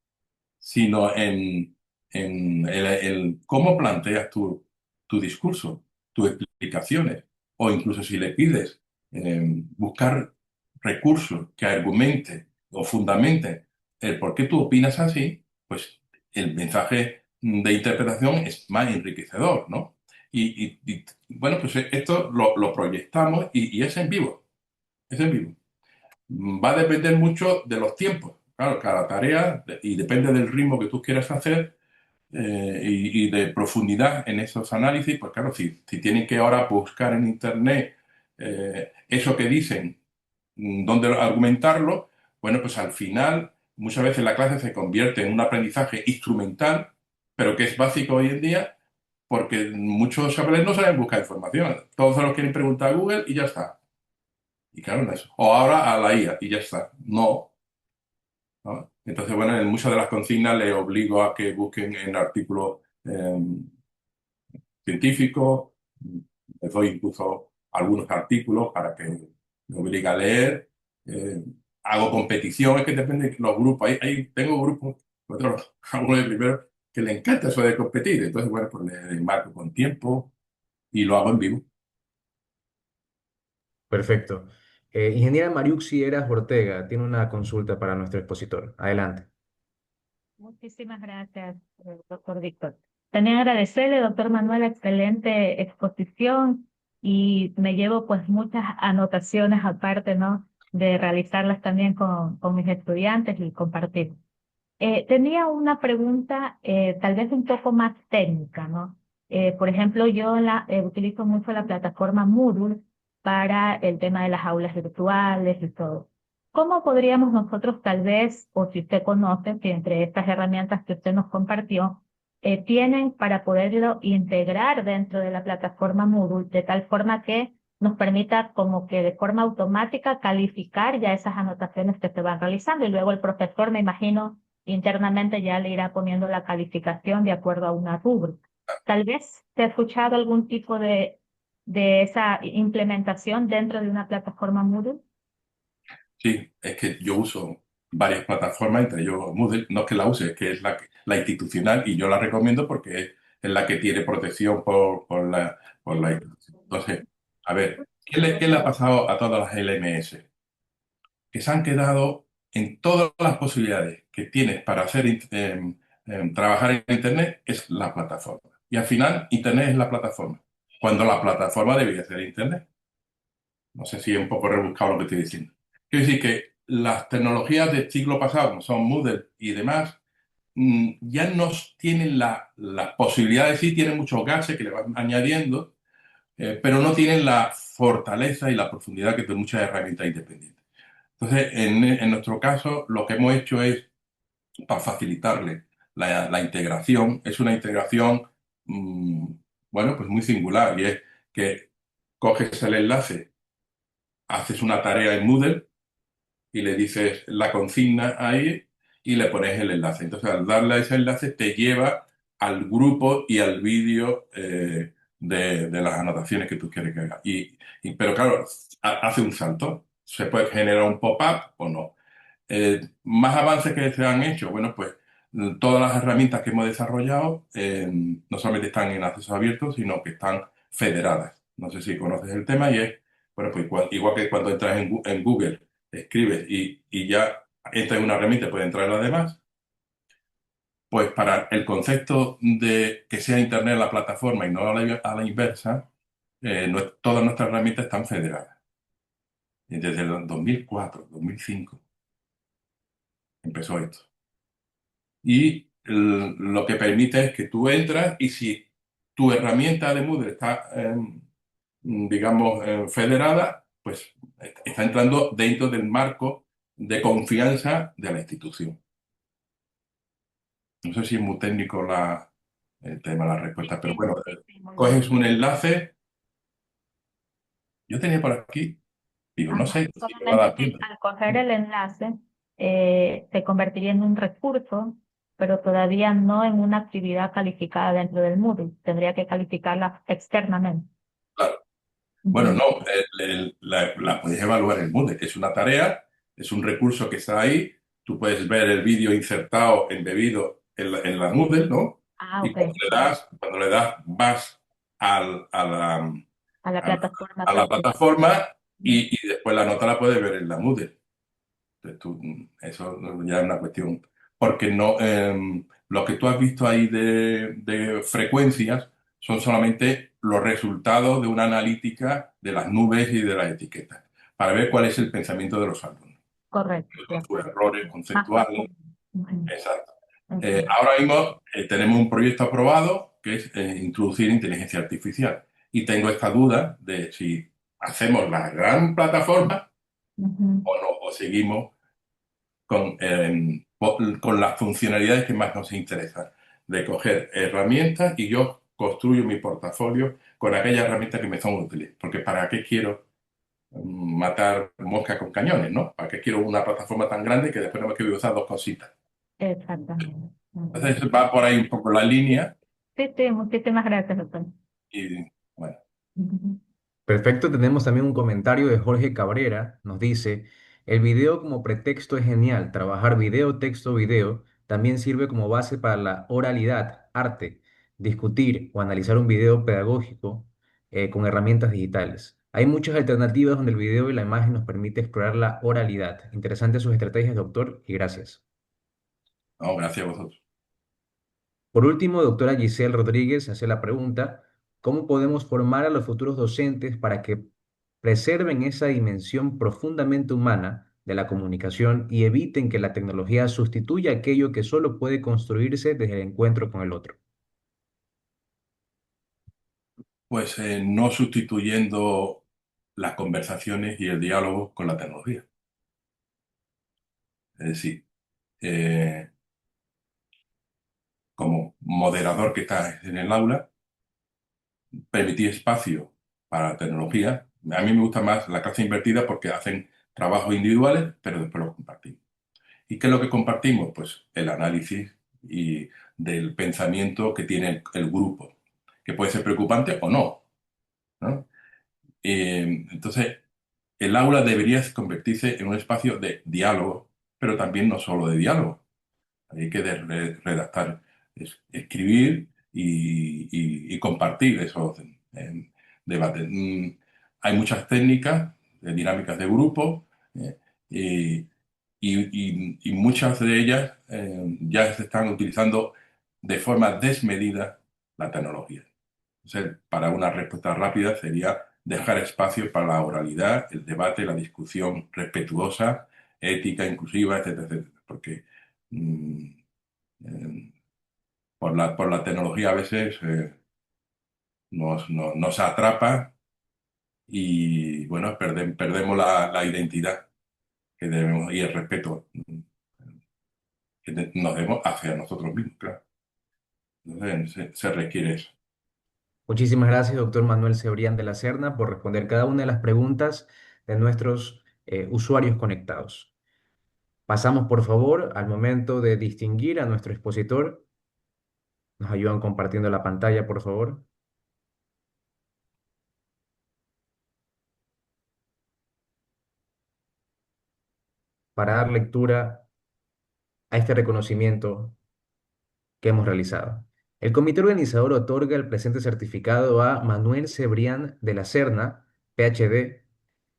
sino en el cómo planteas tu discurso, tus explicaciones, o incluso si le pides buscar recursos que argumenten o fundamenten el por qué tú opinas así, pues el mensaje de interpretación es más enriquecedor, ¿no? Bueno, pues esto lo proyectamos y es en vivo, es en vivo. Va a depender mucho de los tiempos. Claro, cada tarea, y depende del ritmo que tú quieras hacer y de profundidad en esos análisis, pues claro, si tienen que ahora buscar en Internet eso que dicen, dónde argumentarlo, bueno, pues al final muchas veces la clase se convierte en un aprendizaje instrumental, pero que es básico hoy en día, porque muchos chavales no saben buscar información. Todos se lo quieren preguntar a Google y ya está. Y claro, no es. O ahora a la IA y ya está. No. ¿No? Entonces, bueno, en muchas de las consignas les obligo a que busquen en artículos científicos, les doy incluso algunos artículos para que me obligue a leer. eh, Hago competición, es que depende de los grupos. Tengo grupos, otros, algunos de primero, que le encanta eso de competir. Entonces, bueno, pues le marco con tiempo y lo hago en vivo. Perfecto. Ingeniera Mariuxi Eras Ortega tiene una consulta para nuestro expositor. Adelante. Muchísimas gracias, doctor Víctor. También agradecerle, doctor Manuel, excelente exposición y me llevo pues muchas anotaciones aparte, ¿no? De realizarlas también con mis estudiantes y compartir. Tenía una pregunta tal vez un poco más técnica, ¿no? Por ejemplo, yo utilizo mucho la plataforma Moodle para el tema de las aulas virtuales y todo. ¿Cómo podríamos nosotros tal vez, o si usted conoce, si entre estas herramientas que usted nos compartió, tienen para poderlo integrar dentro de la plataforma Moodle de tal forma que nos permita como que de forma automática calificar ya esas anotaciones que se van realizando y luego el profesor, me imagino, internamente ya le irá poniendo la calificación de acuerdo a una rúbrica? Tal vez te ha escuchado algún tipo de esa implementación dentro de una plataforma Moodle. Sí, es que yo uso varias plataformas, entre ellos Moodle, no es que la use, es que es la institucional y yo la recomiendo porque es la que tiene protección por la institución. Entonces, a ver, qué le ha pasado a todas las LMS? Que se han quedado en todas las posibilidades que tienes para hacer trabajar en Internet es la plataforma. Y al final, Internet es la plataforma, cuando la plataforma debería ser Internet. No sé si es un poco rebuscado lo que estoy diciendo. Quiero decir que las tecnologías del siglo pasado, como son Moodle y demás, ya no tienen la posibilidad de sí, tienen muchos gases que le van añadiendo, pero no tienen la fortaleza y la profundidad que tienen muchas herramientas independientes. Entonces, en nuestro caso, lo que hemos hecho es, para facilitarle la integración, es una integración, mm, bueno, pues muy singular, y es que coges el enlace, haces una tarea en Moodle y le dices la consigna ahí y le pones el enlace. Entonces, al darle a ese enlace, te lleva al grupo y al vídeo de las anotaciones que tú quieres que haga. Pero claro, hace un salto. Se puede generar un pop-up o no. Más avances que se han hecho, bueno, pues todas las herramientas que hemos desarrollado no solamente están en acceso abierto, sino que están federadas. No sé si conoces el tema y es, bueno, pues igual que cuando entras en Google, escribes y ya entras en una herramienta y puede entrar en las demás, pues para el concepto de que sea Internet la plataforma y no a la inversa, todas nuestras herramientas están federadas. Y desde el 2004, 2005 empezó esto. Y lo que permite es que tú entras y si tu herramienta de Moodle está, digamos, federada, pues está entrando dentro del marco de confianza de la institución. No sé si es muy técnico el tema, la Sí, respuesta, pero sí, bueno, sí, sí, muy bien. coges un enlace. Yo tenía por aquí, digo, no Ajá. sé si me va a Solamente dar que tiempo. al coger el enlace se convertiría en un recurso, pero todavía no en una actividad calificada dentro del Moodle. Tendría que calificarla externamente. Claro. Bueno, Ujú. no, la puedes evaluar en Moodle. Es una tarea, es un recurso que está ahí. Tú puedes ver el vídeo insertado, embebido en la Moodle, ¿no? Ah, Y ok. cuando le das, vas a A la a la- plataforma a la propia. plataforma Ujú. y después la nota la puedes ver en la Moodle. Entonces, eso ya es una cuestión. Porque no, lo que tú has visto ahí de frecuencias son solamente los resultados de una analítica de las nubes y de las etiquetas, para ver cuál es el pensamiento de los alumnos, Correcto, de con sus acuerdo. errores Más conceptuales. profundo. Ujú. Exacto. Exacto. Ahora mismo tenemos un proyecto aprobado que es introducir inteligencia artificial. Y tengo esta duda de si hacemos la gran plataforma Ujú. o no, o seguimos con las funcionalidades que más nos interesan, de coger herramientas y yo construyo mi portafolio con aquellas herramientas que me son útiles. Porque ¿para qué quiero matar moscas con cañones, ¿no? ¿Para qué quiero una plataforma tan grande que después no me quiero usar dos cositas? Exactamente. Ujú. Entonces va por ahí un poco la línea Sí, sí, muchísimas gracias, doctor. y bueno, Ujú. Perfecto, tenemos también un comentario de Jorge Cabrera. Nos dice, el video como pretexto es genial. Trabajar video, texto, video también sirve como base para la oralidad, arte, discutir o analizar un video pedagógico con herramientas digitales. Hay muchas alternativas donde el video y la imagen nos permite explorar la oralidad. Interesantes sus estrategias, doctor, y gracias. no, gracias a vosotros. Por último, doctora Giselle Rodríguez hace la pregunta, ¿cómo podemos formar a los futuros docentes para que preserven esa dimensión profundamente humana de la comunicación y eviten que la tecnología sustituya aquello que solo puede construirse desde el encuentro con el otro? Pues no sustituyendo las conversaciones y el diálogo con la tecnología. Es decir, eh, como moderador que está en el aula, permitir espacio para la tecnología. A mí me gusta más la clase invertida porque hacen trabajos individuales, pero después los compartimos. ¿Y qué es lo que compartimos? Pues el análisis y del pensamiento que tiene el grupo, que puede ser preocupante o no, ¿no? Entonces, el aula debería convertirse en un espacio de diálogo, pero también no solo de diálogo. Hay que redactar, escribir y compartir esos debates. Hay muchas técnicas, dinámicas de grupo, eh, y, y muchas de ellas ya se están utilizando de forma desmedida la tecnología. Entonces, para una respuesta rápida sería dejar espacio para la oralidad, el debate, la discusión respetuosa, ética, inclusiva, etcétera, etcétera. Porque mm, eh, por la tecnología a veces nos atrapa y bueno, perdemos la identidad que debemos y el respeto que nos debemos hacia nosotros mismos, claro. Entonces se requiere eso. Muchísimas gracias, doctor Manuel Cebrián de la Serna, por responder cada una de las preguntas de nuestros usuarios conectados. Pasamos, por favor, al momento de distinguir a nuestro expositor. Nos ayudan compartiendo la pantalla, por favor, para dar lectura a este reconocimiento que hemos realizado. El comité organizador otorga el presente certificado a Manuel Cebrián de la Serna, PhD,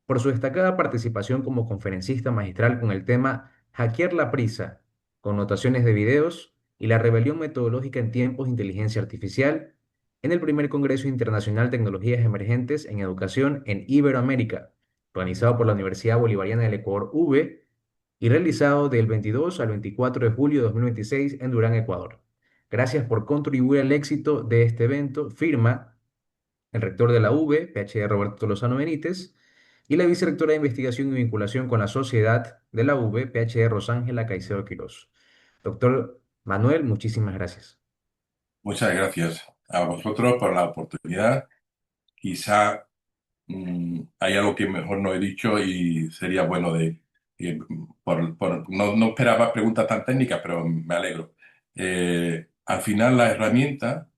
por su destacada participación como conferencista magistral con el tema Hackear la prisa, connotaciones de videos y la rebelión metodológica en tiempos de inteligencia artificial en el primer Congreso Internacional Tecnologías Emergentes en Educación en Iberoamérica, organizado por la Universidad Bolivariana del Ecuador, UB, y realizado del 22 al 24 de julio de 2026 en Durán, Ecuador. Gracias por contribuir al éxito de este evento. Firma el rector de la UB, PhD Roberto Lozano Benítez, y la vicerrectora de Investigación y Vinculación con la Sociedad de la UB, PhD Rosángela Caicedo Quirós. Doctor Manuel, muchísimas gracias. Muchas gracias a vosotros por la oportunidad. Quizá hay algo que mejor no he dicho y sería bueno no esperaba preguntas tan técnicas, pero me alegro. Al final la herramienta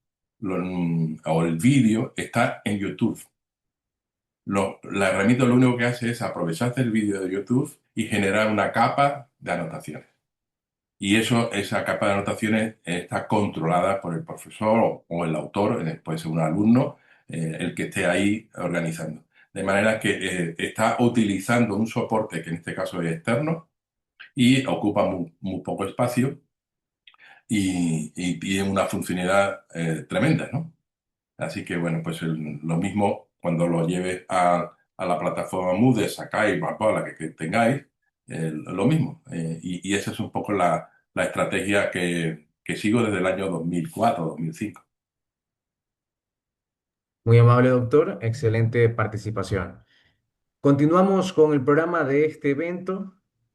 o el vídeo está en YouTube. La herramienta lo único que hace es aprovecharse el vídeo de YouTube y generar una capa de anotaciones. Y esa capa de anotaciones está controlada por el profesor o el autor, puede ser un alumno, el que esté ahí organizando. De manera que está utilizando un soporte que en este caso es externo y ocupa muy poco espacio y tiene una funcionalidad tremenda, ¿no? Así que bueno, pues lo mismo cuando lo lleves a la plataforma Moodle, Sakai, Mapala, que tengáis, lo mismo. Y esa es un poco la estrategia que sigo desde el año 2004, 2005. Muy amable, doctor. Excelente participación. Continuamos con el programa de este evento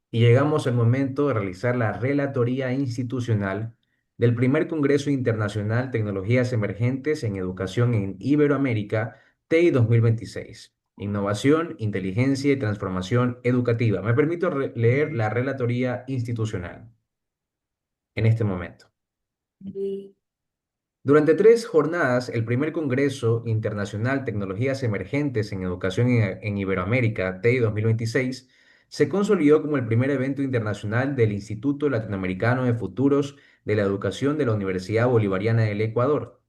y llegamos al momento de realizar la relatoría institucional del primer Congreso Internacional Tecnologías Emergentes en Educación en Iberoamérica, TEI 2026. Innovación, inteligencia y transformación educativa. Me permito leer la relatoría institucional en este momento. Durante 3 jornadas, el primer Congreso Internacional Tecnologías Emergentes en Educación en Iberoamérica, TEI 2026, se consolidó como el primer evento internacional del Instituto Latinoamericano de Futuros de la Educación de la Universidad Bolivariana del Ecuador.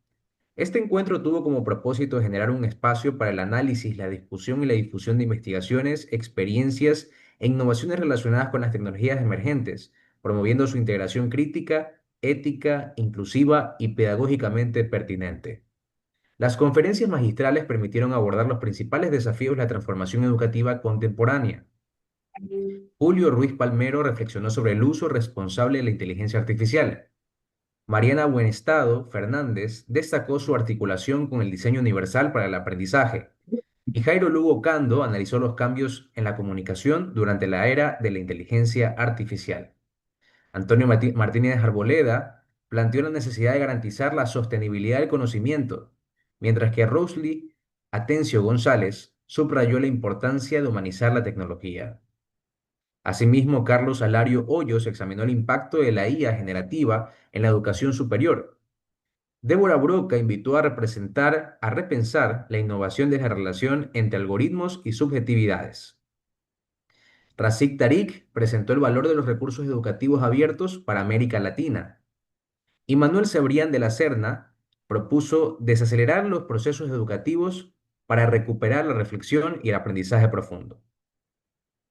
Este encuentro tuvo como propósito generar un espacio para el análisis, la discusión y la difusión de investigaciones, experiencias e innovaciones relacionadas con las tecnologías emergentes, promoviendo su integración crítica, ética, inclusiva y pedagógicamente pertinente. Las conferencias magistrales permitieron abordar los principales desafíos de la transformación educativa contemporánea, Julio Ruiz Palmero reflexionó sobre el uso responsable de la inteligencia artificial. Mariana Buenestado Fernández destacó su articulación con el diseño universal para el aprendizaje. Y Jairo Lugo Cando analizó los cambios en la comunicación durante la era de la inteligencia artificial. Antonio Martínez Arboleda planteó la necesidad de garantizar la sostenibilidad del conocimiento, mientras que Rosely Atencio González subrayó la importancia de humanizar la tecnología. Asimismo, Carlos Alario Hoyos examinó el impacto de la IA generativa en la educación superior. Débora Broca invitó a repensar la innovación de la relación entre algoritmos y subjetividades. Rashid Tariq presentó el valor de los recursos educativos abiertos para América Latina. Y Manuel Cebrián de la Serna propuso desacelerar los procesos educativos para recuperar la reflexión y el aprendizaje profundo.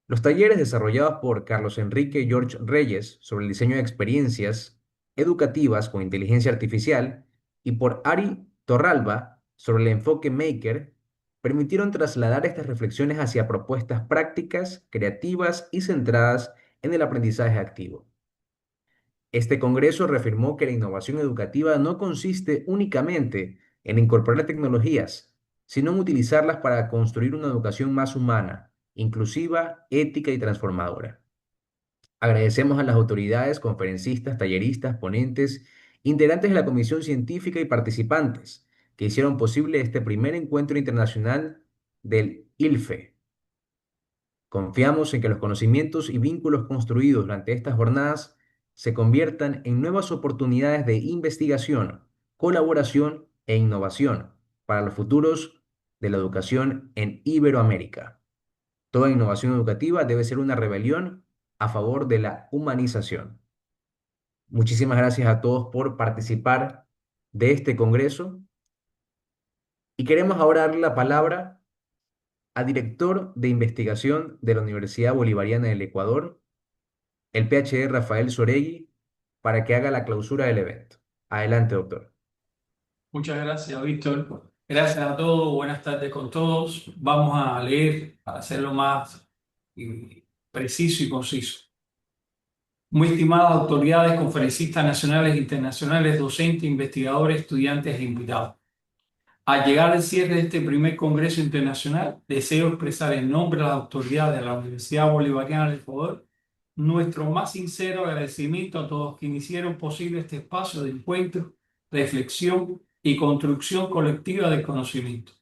Los talleres desarrollados por Carlos Enrique George Reyes sobre el diseño de experiencias educativas con inteligencia artificial y por Ari Torralba sobre el enfoque Maker permitieron trasladar estas reflexiones hacia propuestas prácticas, creativas y centradas en el aprendizaje activo. Este congreso reafirmó que la innovación educativa no consiste únicamente en incorporar tecnologías, sino en utilizarlas para construir una educación más humana, inclusiva, ética y transformadora. Agradecemos a las autoridades, conferencistas, talleristas, ponentes, integrantes de la comisión científica y participantes que hicieron posible este primer encuentro internacional del ILFE. Confiamos en que los conocimientos y vínculos construidos durante estas jornadas se conviertan en nuevas oportunidades de investigación, colaboración e innovación para los futuros de la educación en Iberoamérica. Toda innovación educativa debe ser una rebelión a favor de la humanización. Muchísimas gracias a todos por participar de este congreso y queremos ahora darle la palabra al director de investigación de la Universidad Bolivariana del Ecuador, el PhD Rafael Soregui, para que haga la clausura del evento. Adelante, doctor. Muchas gracias, Víctor. Gracias a todos. Buenas tardes con todos. Vamos a leer para hacerlo más preciso y conciso. Muy estimadas autoridades, conferencistas nacionales e internacionales, docentes, investigadores, estudiantes e invitados. Al llegar al cierre de este primer Congreso Internacional, deseo expresar en nombre de las autoridades de la Universidad Bolivariana del Ecuador nuestro más sincero agradecimiento a todos quienes hicieron posible este espacio de encuentro, reflexión y construcción colectiva del conocimiento.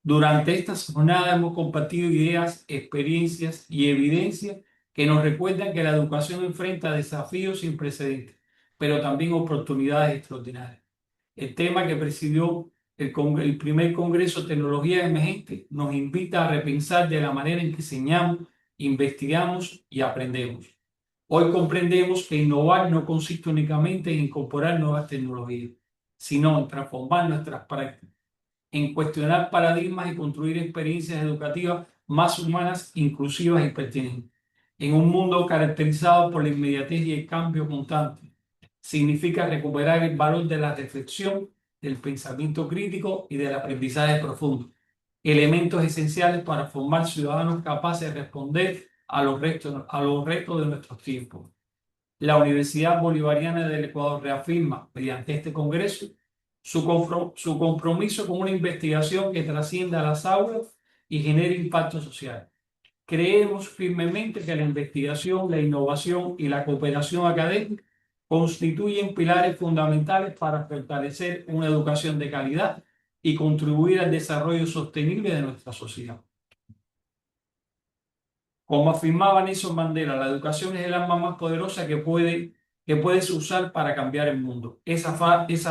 Durante estas jornadas hemos compartido ideas, experiencias y evidencias que nos recuerdan que la educación enfrenta desafíos sin precedentes, pero también oportunidades extraordinarias. El tema que presidió el primer Congreso de Tecnología Emergente nos invita a repensar de la manera en que enseñamos, investigamos y aprendemos. Hoy comprendemos que innovar no consiste únicamente en incorporar nuevas tecnologías, sino en transformar nuestras prácticas, en cuestionar paradigmas y construir experiencias educativas más humanas, inclusivas y pertinentes. En un mundo caracterizado por la inmediatez y el cambio constante, significa recuperar el valor de la reflexión, del pensamiento crítico y del aprendizaje profundo, elementos esenciales para formar ciudadanos capaces de responder a los retos de nuestros tiempos. La Universidad Bolivariana del Ecuador reafirma, mediante este congreso, su compromiso con una investigación que trascienda las aulas y genere impacto social. Creemos firmemente que la investigación, la innovación y la cooperación académica constituyen pilares fundamentales para fortalecer una educación de calidad y contribuir al desarrollo sostenible de nuestra sociedad. Como afirmaba Nelson Mandela, la educación es el arma más poderosa que puedes usar para cambiar el mundo. Esa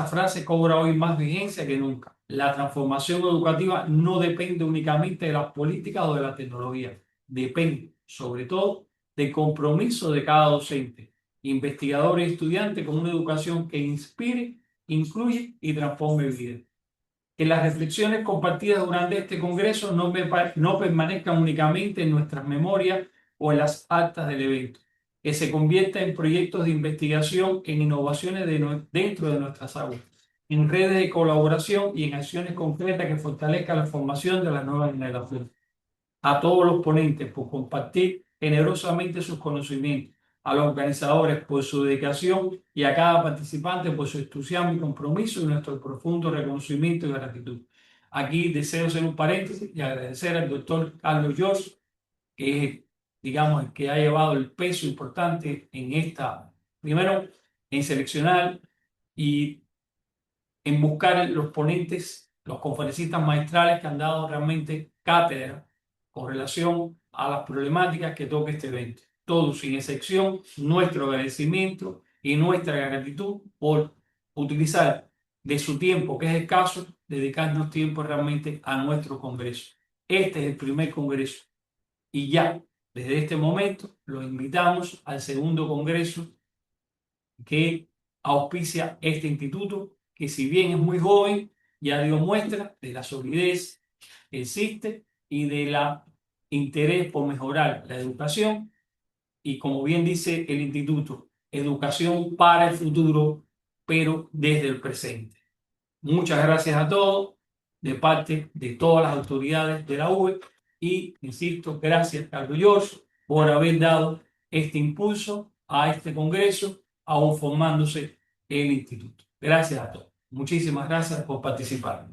frase cobra hoy más vigencia que nunca. La transformación educativa no depende únicamente de las políticas o de la tecnología. Depende, sobre todo, del compromiso de cada docente, investigador y estudiante con una educación que inspire, incluye y transforme vidas. Que las reflexiones compartidas durante este congreso no permanezcan únicamente en nuestras memorias o en las actas del evento, que se convierta en proyectos de investigación, en innovaciones dentro de nuestras aulas, en redes de colaboración y en acciones concretas que fortalezcan la formación de la nueva generación. A todos los ponentes por compartir generosamente sus conocimientos, a los organizadores por su dedicación y a cada participante por su entusiasmo y compromiso y nuestro profundo reconocimiento y gratitud. Aquí deseo hacer un paréntesis y agradecer al doctor Carlos George, que es, digamos, el que ha llevado el peso importante en esta, primero, en seleccionar y en buscar los ponentes, los conferencistas maestrales que han dado realmente cátedra con relación a las problemáticas que toca este evento. Todos, sin excepción, nuestro agradecimiento y nuestra gratitud por utilizar de su tiempo, que es escaso, dedicarnos tiempo realmente a nuestro congreso. Este es el primer congreso y ya desde este momento los invitamos al segundo congreso que auspicia este instituto, que si bien es muy joven, ya dio muestra de la solidez que existe y de la interés por mejorar la educación y, como bien dice el instituto, educación para el futuro, pero desde el presente. Muchas gracias a todos de parte de todas las autoridades de la UE y, insisto, gracias, Carlos George, por haber dado este impulso a este congreso, aún formándose el instituto. Gracias a todos. Muchísimas gracias por participar.